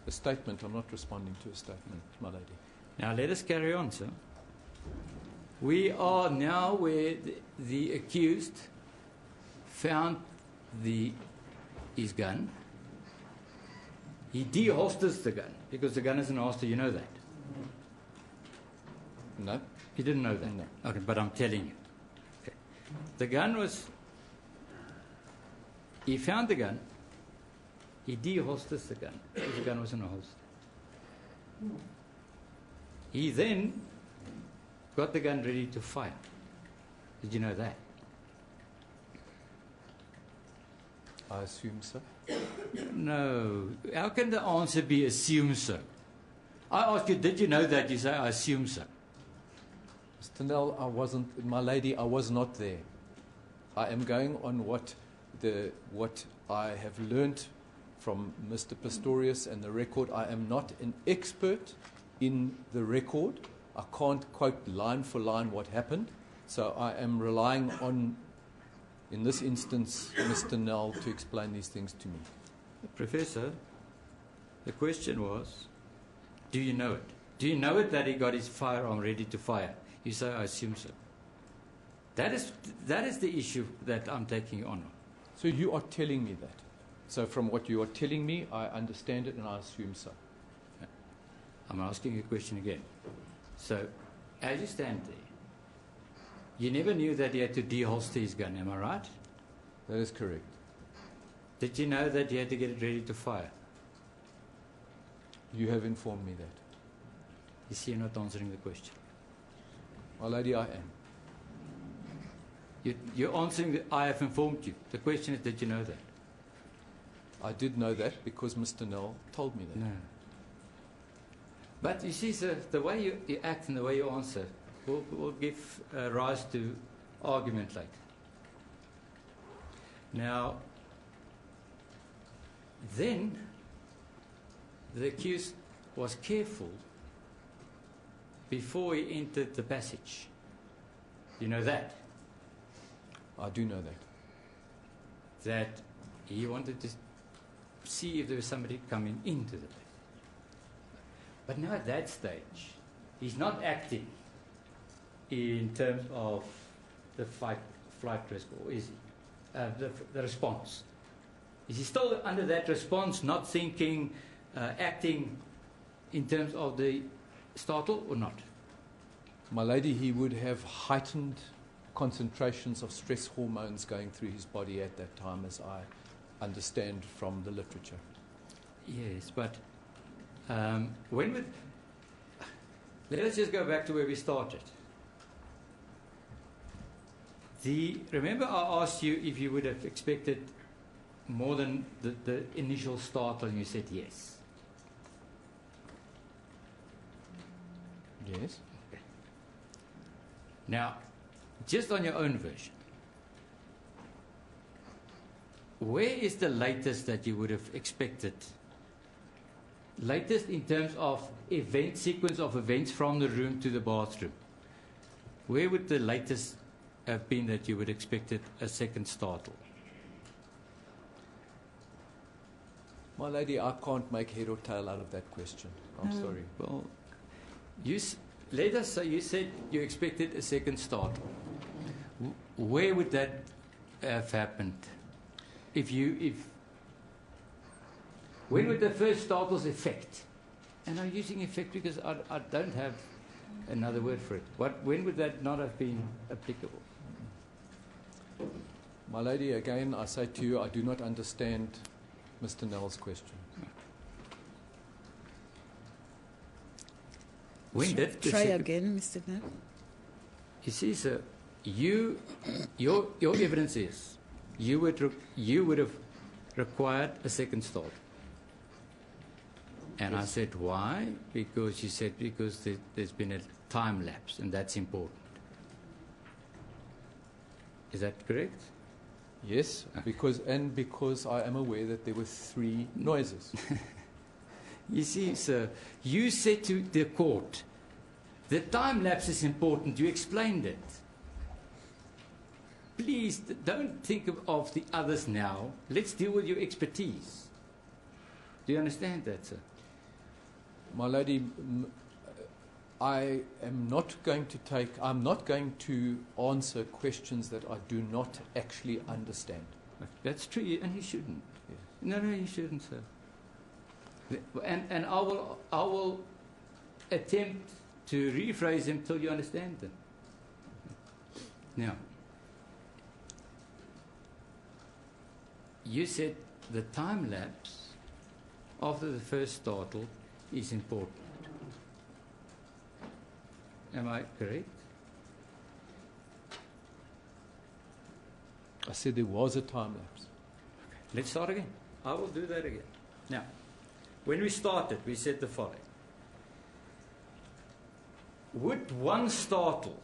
statement. I'm not responding to a statement, my lady.
Now let us carry on, sir. We are now where the accused found his gun. He deholsters the gun because the gun is in a holster. You know that?
No?
You didn't know that?
No.
Okay, but I'm telling you. Okay. The gun was... He found the gun. He deholsters the gun because the gun was in a holster. He then got the gun ready to fire. Did you know that?
I assume so.
No. How can the answer be assume so? I asked you, did you know that? You say, I assume so.
Mr. Nell, I wasn't, my lady, I was not there. I am going on what I have learnt from Mr. Pistorius and the record. I am not an expert in the record. I can't quote line for line what happened. So I am relying on, in this instance, Mr. Nell to explain these things to me.
Professor, the question was, do you know it? Do you know it that he got his firearm ready to fire? You say, I assume so. That is the issue that I'm taking on.
So you are telling me that. So from what you are telling me, I understand it and I assume so.
I'm asking you a question again. So, as you stand there, you never knew that he had to deholster his gun, am I right?
That is correct.
Did you know that he had to get it ready to fire?
You have informed me that.
You see, you're not answering the question.
My lady, I am.
You're answering I have informed you. The question is, did you know that?
I did know that because Mr. Nell told me that.
No. But you see, sir, the way you act and the way you answer will give rise to argument later. Now, then, the accused was careful before he entered the passage. You know that?
I do know that.
That he wanted to see if there was somebody coming into the place. But now at that stage, he's not acting in terms of the flight risk, or is he? The response. Is he still under that response, not thinking, acting in terms of the startle or not?
My lady, he would have heightened concentrations of stress hormones going through his body at that time, as I understand from the literature.
Yes, but let us just go back to where we started. Remember I asked you if you would have expected more than the initial startle, and you said yes.
Yes.
Okay. Now, just on your own version, where is the latest that you would have expected? Latest in terms of event sequence of events from the room to the bathroom. Where would the latest have been that you would have expected a second startle?
My lady, I can't make head or tail out of that question. I'm sorry.
Well, let us say you said you expected a second startle. Where would that have happened? When would the first startle's effect? And I'm using effect because I don't have another word for it. When would that not have been applicable?
My lady, again, I say to you, I do not understand Mr. Nell's question.
When did the
Try again, Mr. Nell.
You see, sir, your evidence is you would have required a second start. And I said, why? Because you said because there's been a time lapse, and that's important. Is that correct?
Yes, because I am aware that there were 3 noises.
You see, sir, you said to the court, the time lapse is important. You explained it. Please don't think of the others now. Let's deal with your expertise. Do you understand that, sir?
My lady, I'm not going to answer questions that I do not actually understand.
That's true, and you shouldn't.
Yes.
No, you shouldn't, sir. And I will attempt to rephrase them till you understand them. Now, you said the time lapse after the first startle is important. Am I correct?
I said there was a time lapse.
Let's start again. I will do that again. Now, when we started, we said the following. Would one startle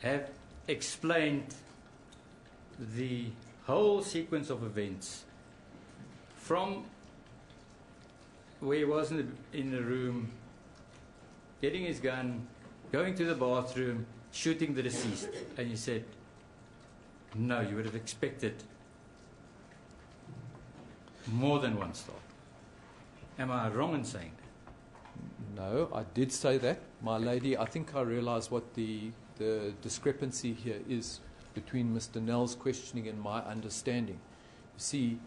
have explained the whole sequence of events from where he was in the room, getting his gun, going to the bathroom, shooting the deceased? And you said, no, you would have expected more than one startle. Am I wrong in saying that?
No, I did say that. My lady, I think I realize what the discrepancy here is between Mr. Nell's questioning and my understanding. You see,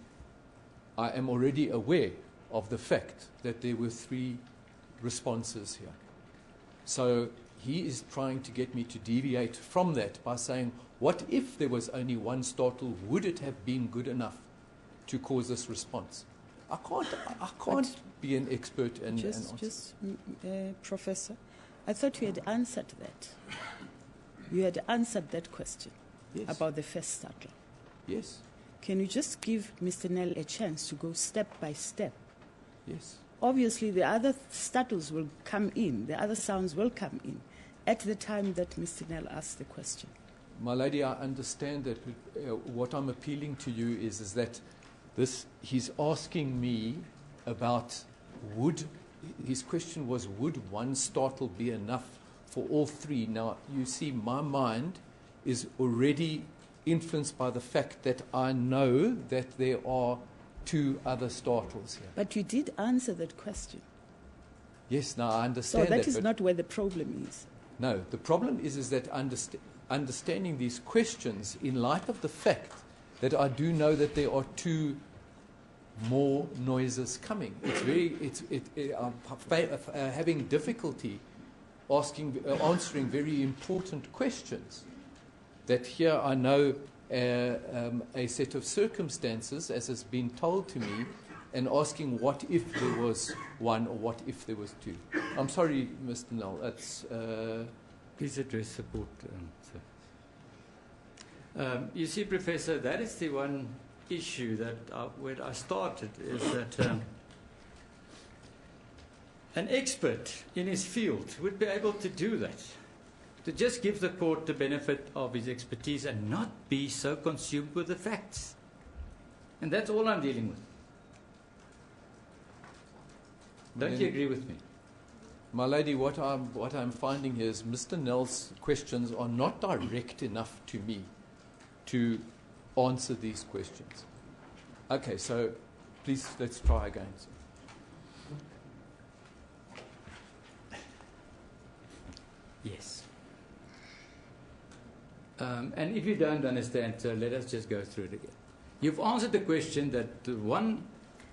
I am already aware of the fact that there were 3 responses here. So he is trying to get me to deviate from that by saying, what if there was only one startle? Would it have been good enough to cause this response? I can't be an expert and
Professor, I thought you had answered that. You had answered that question.
Yes.
About the first startle.
Yes.
Can you just give Mr. Nell a chance to go step by step?
Yes.
Obviously, the other startles will come in, the other sounds will come in at the time that Mr. Nell asked the question.
My lady, I understand that what I'm appealing to you is that he's asking me about his question was, would one startle be enough for all 3? Now, you see, my mind is already influenced by the fact that I know that there are 2 other startles here.
But you did answer that question.
Yes, now I understand that.
So that is not where the problem is.
No, the problem is that understanding these questions in light of the fact that I do know that there are 2 more noises coming. I'm having difficulty answering very important questions. That here I know a set of circumstances, as has been told to me, and asking what if there was 1 or what if there was 2. I'm sorry, Mr. Nell. That's.
Please address support, sir. You see, Professor, that is the one issue that where I started, is that an expert in his field would be able to do that, to just give the court the benefit of his expertise and not be so consumed with the facts. And that's all I'm dealing with. Don't you agree with me?
My lady, what I'm finding here is Mr. Nell's questions are not direct enough to me to answer these questions. Okay, so please let's try again.
Yes. And if you don't understand, so let us just go through it again. You've answered the question that the one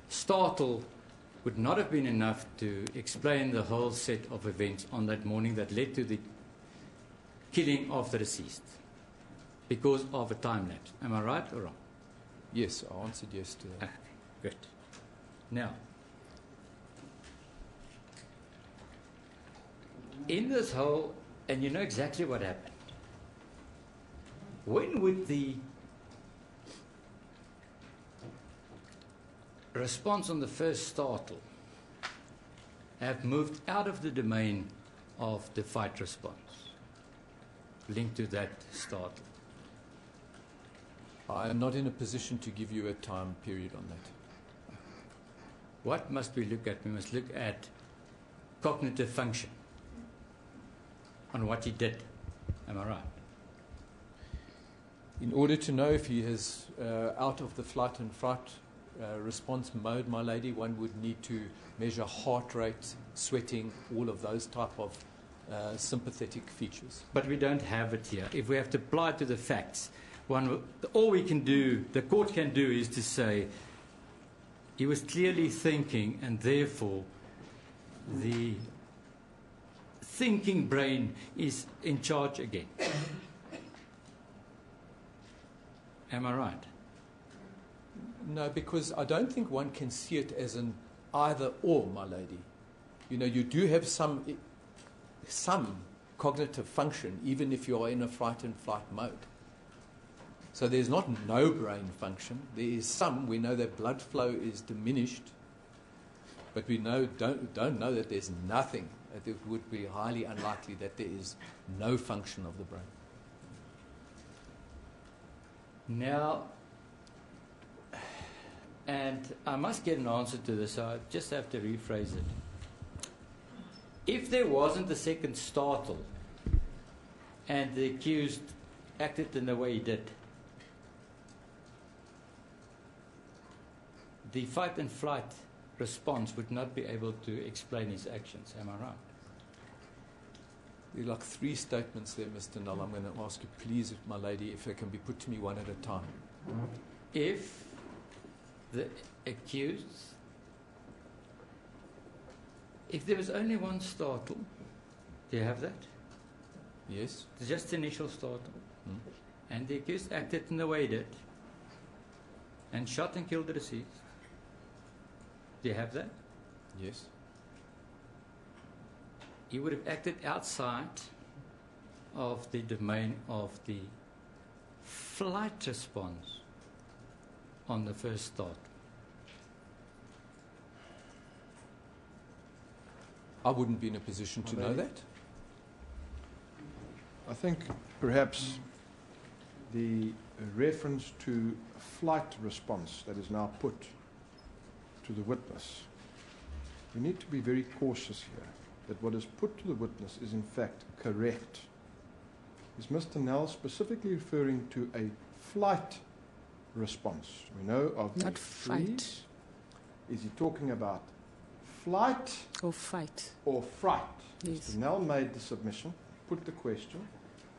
startle would not have been enough to explain the whole set of events on that morning that led to the killing of the deceased because of a time lapse. Am I right or wrong?
Yes, I answered yes to that.
Okay, good. Now, in this whole, and you know exactly what happened. When would the response on the first startle have moved out of the domain of the fight response linked to that startle?
I am not in a position to give you a time period on that.
What must we look at? We must look at cognitive function on what he did. Am I right?
In order to know if he is out of the flight and fright response mode, my lady, one would need to measure heart rate, sweating, all of those type of sympathetic features.
But we don't have it here. If we have to apply it to the facts, all we can do, the court can do, is to say he was clearly thinking, and therefore the thinking brain is in charge again. Am I right?
No, because I don't think one can see it as an either or, my lady. You know, you do have some cognitive function, even if you're in a fright and flight mode. So there's not no brain function. There is some. We know that blood flow is diminished, but we don't know that there's nothing. That it would be highly unlikely that there is no function of the brain.
Now, and I must get an answer to this, so I just have to rephrase it. If there wasn't a second startle and the accused acted in the way he did, the fight and flight response would not be able to explain his actions. Am I right?
There are like three statements there, Mr. Null. I'm going to ask you, please, my lady, if they can be put to me one at a time.
If the accused, if there was only one startle, do you have that?
Yes.
Just the initial startle. And the accused acted in the way he did and shot and killed the deceased. Do you have that?
Yes.
He would have acted outside of the domain of the flight response on the first start.
I wouldn't be in a position to know that.
I think perhaps the reference to flight response that is now put to the witness, we need to be very cautious here that what is put to the witness is in fact correct. Is Mr. Nell specifically referring to a flight response? We know of
Not
the
fight.
freeze. Is he talking about flight
Or fight.
or fright?
Yes.
Mr. Nell made the submission, put the question,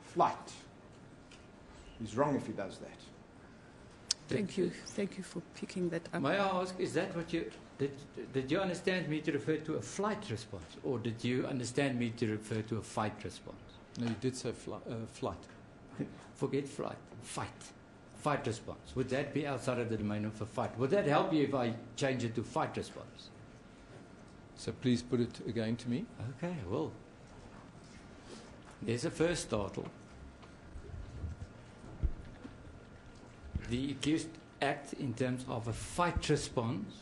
flight. He's wrong if he does that.
Thank you. Thank you for picking that up.
May I ask, is that what you did you understand me to refer to a flight response, or did you understand me to refer to a fight response?
No, you did say flight.
Forget flight, fight response. Would that be outside of the domain of a fight? Would that help you if I change it to fight response?
So please put it again to me.
Okay, well, there's a first startle. The accused acts in terms of a fight response,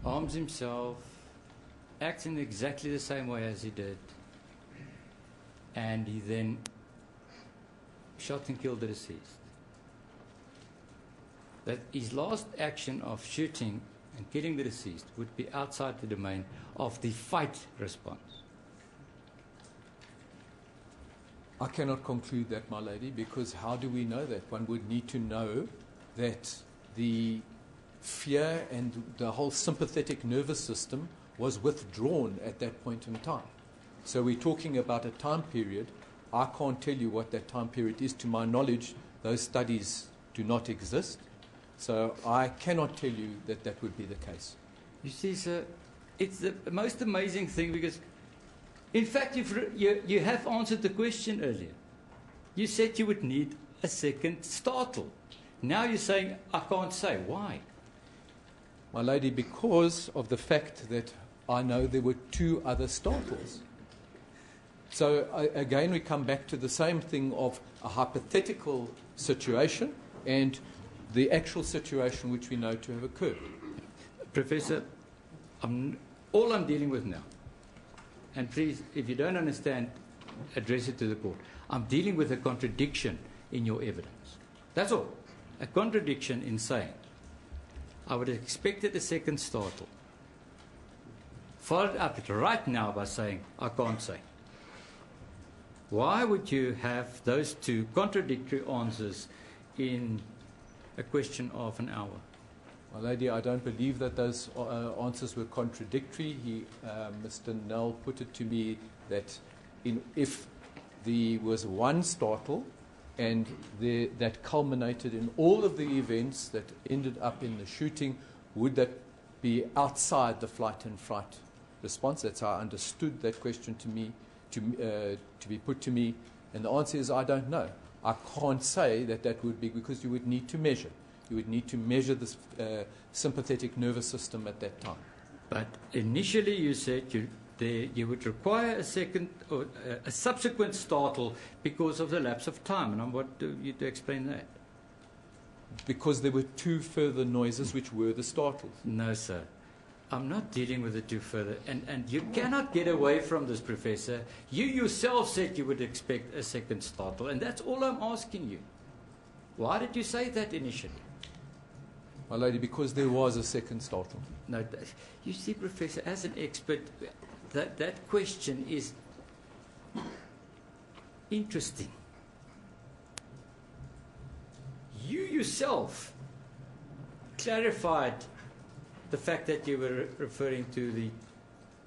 arms himself, acts in exactly the same way as he did, and he then shot and killed the deceased. That his last action of shooting and killing the deceased would be outside the domain of the fight response.
I cannot conclude that, my lady, because how do we know that? One would need to know that the fear and the whole sympathetic nervous system was withdrawn at that point in time. So we're talking about a time period. I can't tell you what that time period is. To my knowledge, those studies do not exist. So I cannot tell you that that would be the case.
You see, sir, it's the most amazing thing because, in fact, you have answered the question earlier. You said you would need a second startle. Now you're saying, I can't say. Why?
My lady, because of the fact that I know there were 2 other startles. So again, we come back to the same thing of a hypothetical situation and the actual situation which we know to have occurred.
Professor, all I'm dealing with now, and please, if you don't understand, address it to the court. I'm dealing with a contradiction in your evidence. That's all. A contradiction in saying, I would have expected a second startle. Followed up right now by saying, I can't say. Why would you have those 2 contradictory answers in a question of an hour?
My lady, I don't believe that those answers were contradictory. Mr. Nell put it to me that if there was one startle and that culminated in all of the events that ended up in the shooting, would that be outside the flight and fright response? That's how I understood that question to be put to me. And the answer is I don't know. I can't say that would be, because you would need to measure. You would need to measure the sympathetic nervous system at that time.
But initially you said you would require a second or a subsequent startle because of the lapse of time. And I want you to explain that.
Because there were 2 further noises which were the startles.
No, sir. I'm not dealing with the 2 further. And you cannot get away from this, Professor. You yourself said you would expect a second startle. And that's all I'm asking you. Why did you say that initially?
My lady, because there was a second startle.
No, you see, Professor, as an expert, that question is interesting. You yourself clarified the fact that you were referring to the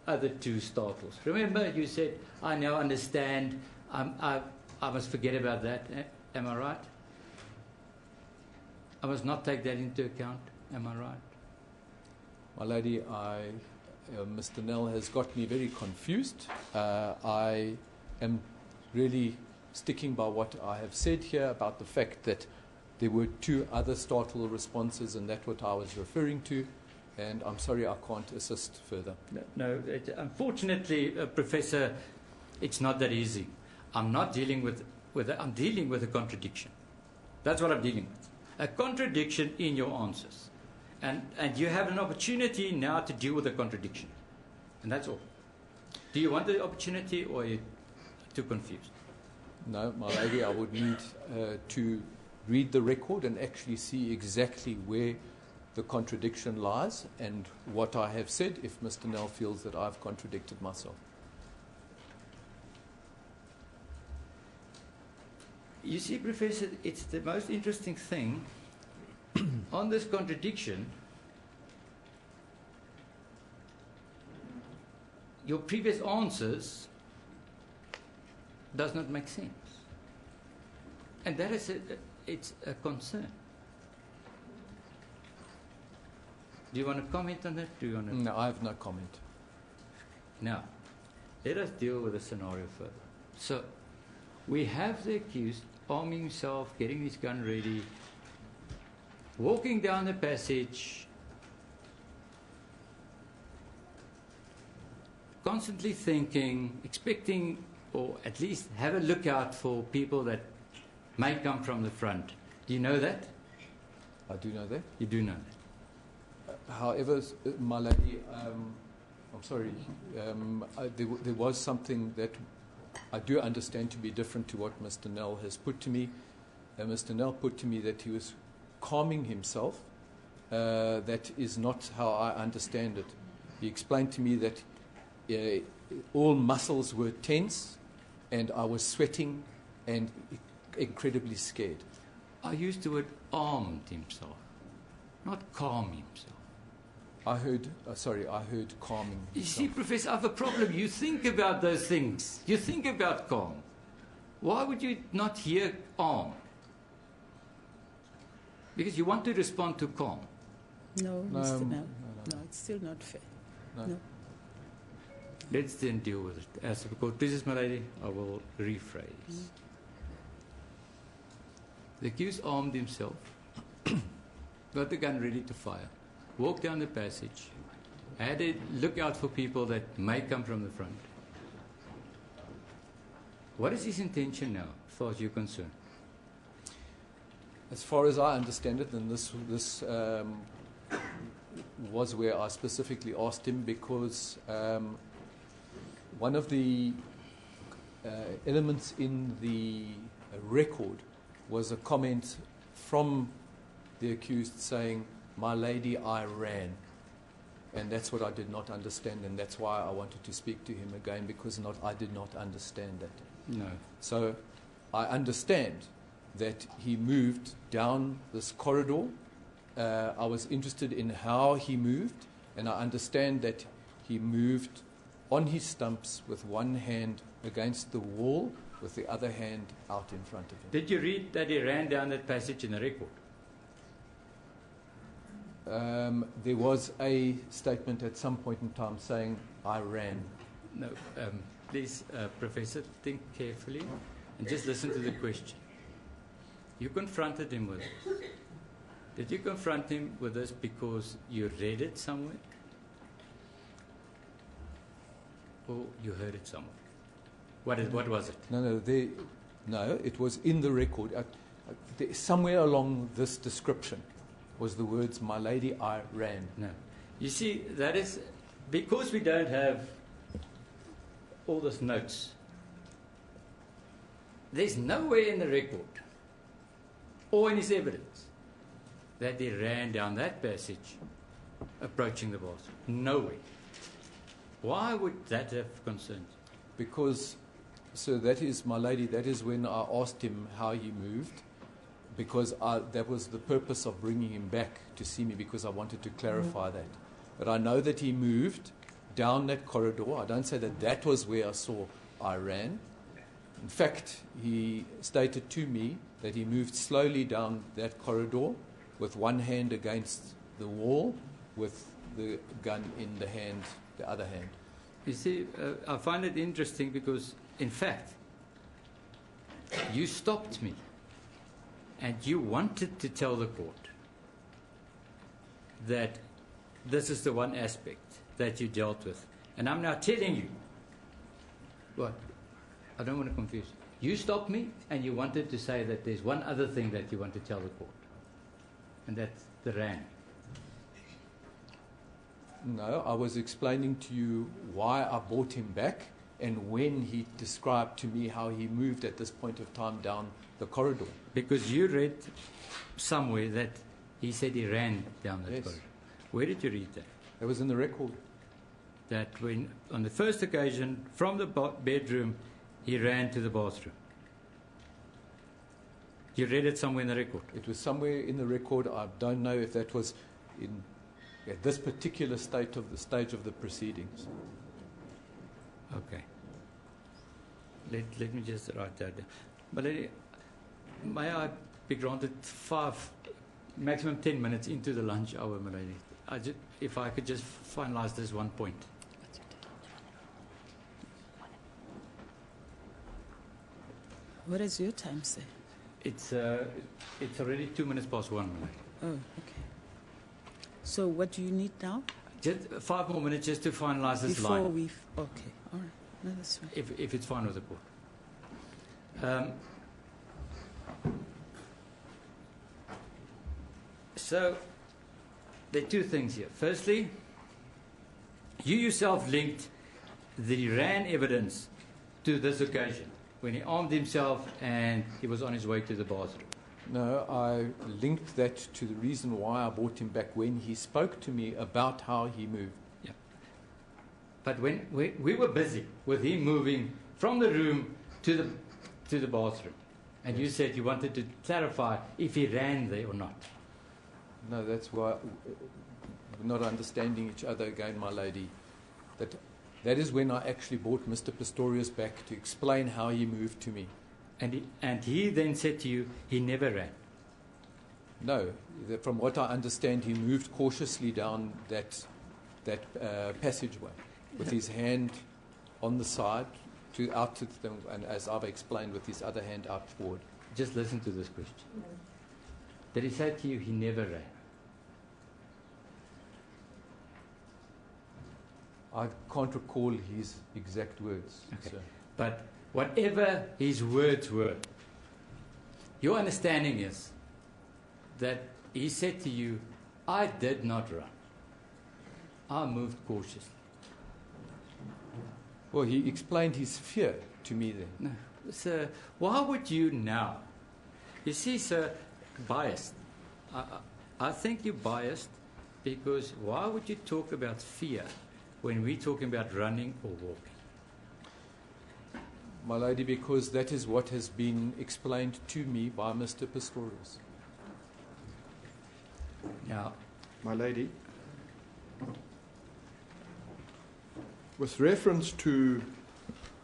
other 2 startles. Remember, you said, I now understand, I must forget about that. Am I right? I must not take that into account. Am I right?
My lady, Mr. Nell has got me very confused. I am really sticking by what I have said here about the fact that there were 2 other startle responses, and that's what I was referring to. And I'm sorry, I can't assist further.
No, unfortunately, Professor, it's not that easy. I'm not dealing I'm dealing with a contradiction. That's what I'm dealing with. A contradiction in your answers. And you have an opportunity now to deal with the contradiction. And that's all. Do you want the opportunity, or are you too confused?
No, my lady, I would need to read the record and actually see exactly where the contradiction lies and what I have said, if Mr. Nell feels that I've contradicted myself.
You see, Professor, it's the most interesting thing on this contradiction. Your previous answers does not make sense. And that is it's a concern. Do you want to comment on that?
No, I have no comment.
Now, let us deal with the scenario further. So, we have the accused arming himself, getting his gun ready, walking down the passage, constantly thinking, expecting, or at least have a lookout for people that may come from the front. Do you know that?
I do know that.
You do know that.
However, my lady, I'm sorry, there was something that I do understand to be different to what Mr. Nell has put to me. Mr. Nell put to me that he was calming himself. That is not how I understand it. He explained to me that all muscles were tense and I was sweating and incredibly scared.
I used the word armed himself, not calm himself.
I heard calming.
You
himself.
see, Professor, I have a problem. You think about those things. You think about calm. Why would you not hear arm? Because you want to respond to calm.
No,
No,
Mr. Nell.
no.
No, it's still not fair.
No.
Let's then deal with it. As because this is my lady, I will rephrase. The accused armed himself, got the gun ready to fire, walked down the passage, had a look out for people that may come from the front. What is his intention now, as far as you're concerned?
As far as I understand it, and this was where I specifically asked him because one of the elements in the record was a comment from the accused saying, "My lady, I ran." And that's what I did not understand, and that's why I wanted to speak to him again, because I did not understand that.
No.
So I understand that he moved down this corridor. I was interested in how he moved, and I understand that he moved on his stumps with one hand against the wall, with the other hand out in front of him.
Did you read that he ran down that passage in the record?
There was a statement at some point in time saying, "I ran."
No. Please, Professor, think carefully and just listen to the question. You confronted him with this. Did you confront him with this because you read it somewhere? Or you heard it somewhere? What was it?
No, it was in the record. Somewhere along this description was the words, "My lady, I ran."
No. You see, that is because we don't have all those notes. There's nowhere in the record or in his evidence that he ran down that passage approaching the bathroom. Nowhere. Why would that have concerned you?
Because, so that is, my lady, that is when I asked him how he moved, because that was the purpose of bringing him back to see me, because I wanted to clarify that. But I know that he moved down that corridor. I don't say that that was where I saw I ran. In fact, he stated to me that he moved slowly down that corridor with one hand against the wall, with the gun in the other hand.
You see, I find it interesting because, in fact, you stopped me and you wanted to tell the court that this is the one aspect that you dealt with. And I'm now telling you, what? I don't want to confuse you. You stopped me and you wanted to say that there's one other thing that you want to tell the court. And that's the RAN.
No, I was explaining to you why I brought him back and when he described to me how he moved at this point of time down the corridor.
Because you read somewhere that he said he ran down that corridor. Where did you read that?
It was in the record.
That when, on the first occasion, from the bedroom, he ran to the bathroom. You read it somewhere in the record?
It was somewhere in the record. I don't know if that was at this particular stage of the proceedings.
Okay. Let me just write that down. But may I be granted 5, maximum 10 minutes into the lunch hour, my lady? If I could just finalize this one point.
What does your time say?
It's already 2 minutes past 1, my lady.
Oh, okay. So what do you need now?
Just 5 more minutes just to finalize this
Before
line.
we've... Okay, all right. No, that's fine.
If it's fine with the court. So, there are 2 things here. Firstly, you yourself linked the RAN evidence to this occasion. when he armed himself and he was on his way to the bathroom.
No, I linked that to the reason why I brought him back when he spoke to me about how he moved.
Yeah. But when we were busy with him moving from the room to the bathroom, and you said you wanted to clarify if he ran there or not.
No, that's why we're not understanding each other again, my lady. That is when I actually brought Mr. Pistorius back to explain how he moved to me.
And he then said to you, he never ran.
No, from what I understand, he moved cautiously down that passageway with his hand on the side out to them, and as I've explained, with his other hand out forward.
Just listen to this question. Did he say to you, he never ran?
I can't recall his exact words.
Okay.
So.
But whatever his words were, your understanding is that he said to you, I did not run. I moved cautiously.
Well, he explained his fear to me then.
No. Sir, why would you now? You see, sir, biased. I think you're biased because why would you talk about fear when we're talking about running or walking?
My lady, because that is what has been explained to me by Mr. Pistorius.
Now,
My lady, with reference to,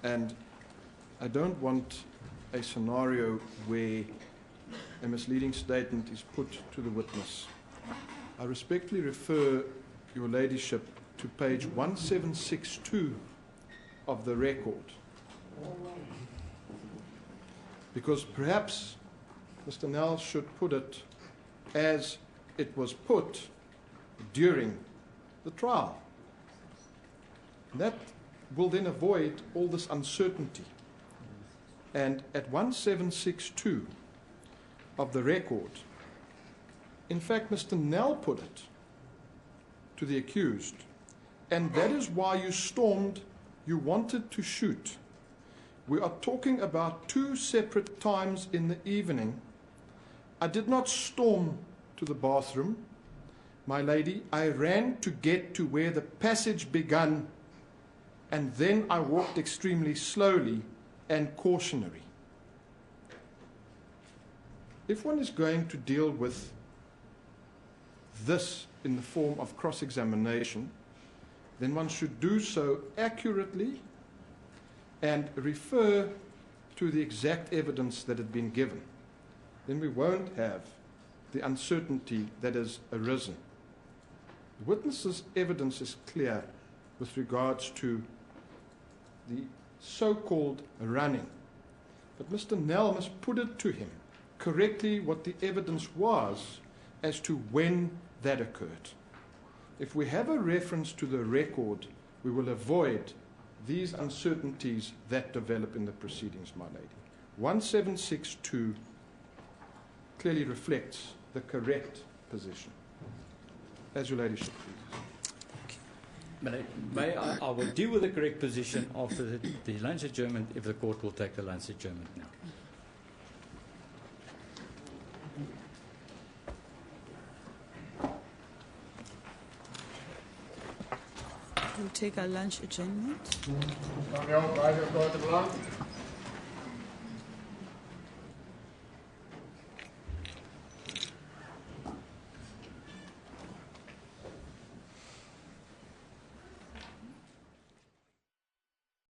and I don't want a scenario where a misleading statement is put to the witness. I respectfully refer your ladyship to page 1762 of the record. Because perhaps Mr. Nell should put it as it was put during the trial. That will then avoid all this uncertainty. And at 1762 of the record, in fact, Mr. Nell put it to the accused, and that is why you stormed, you wanted to shoot. We are talking about 2 separate times in the evening. I did not storm to the bathroom, my lady. I ran to get to where the passage began, and then I walked extremely slowly and cautionary. If one is going to deal with this in the form of cross-examination, then one should do so accurately and refer to the exact evidence that had been given. Then we won't have the uncertainty that has arisen. The witness's evidence is clear with regards to the so-called running. But Mr. Nell must put it to him correctly what the evidence was as to when that occurred. If we have a reference to the record, we will avoid these uncertainties that develop in the proceedings, my lady. 1762 clearly reflects the correct position. As your ladyship please.
I will deal with the correct position after the lunch adjournment, if the court will take the lunch adjournment now.
We'll take our lunch adjournment.
Kan je ook bij de grote belang?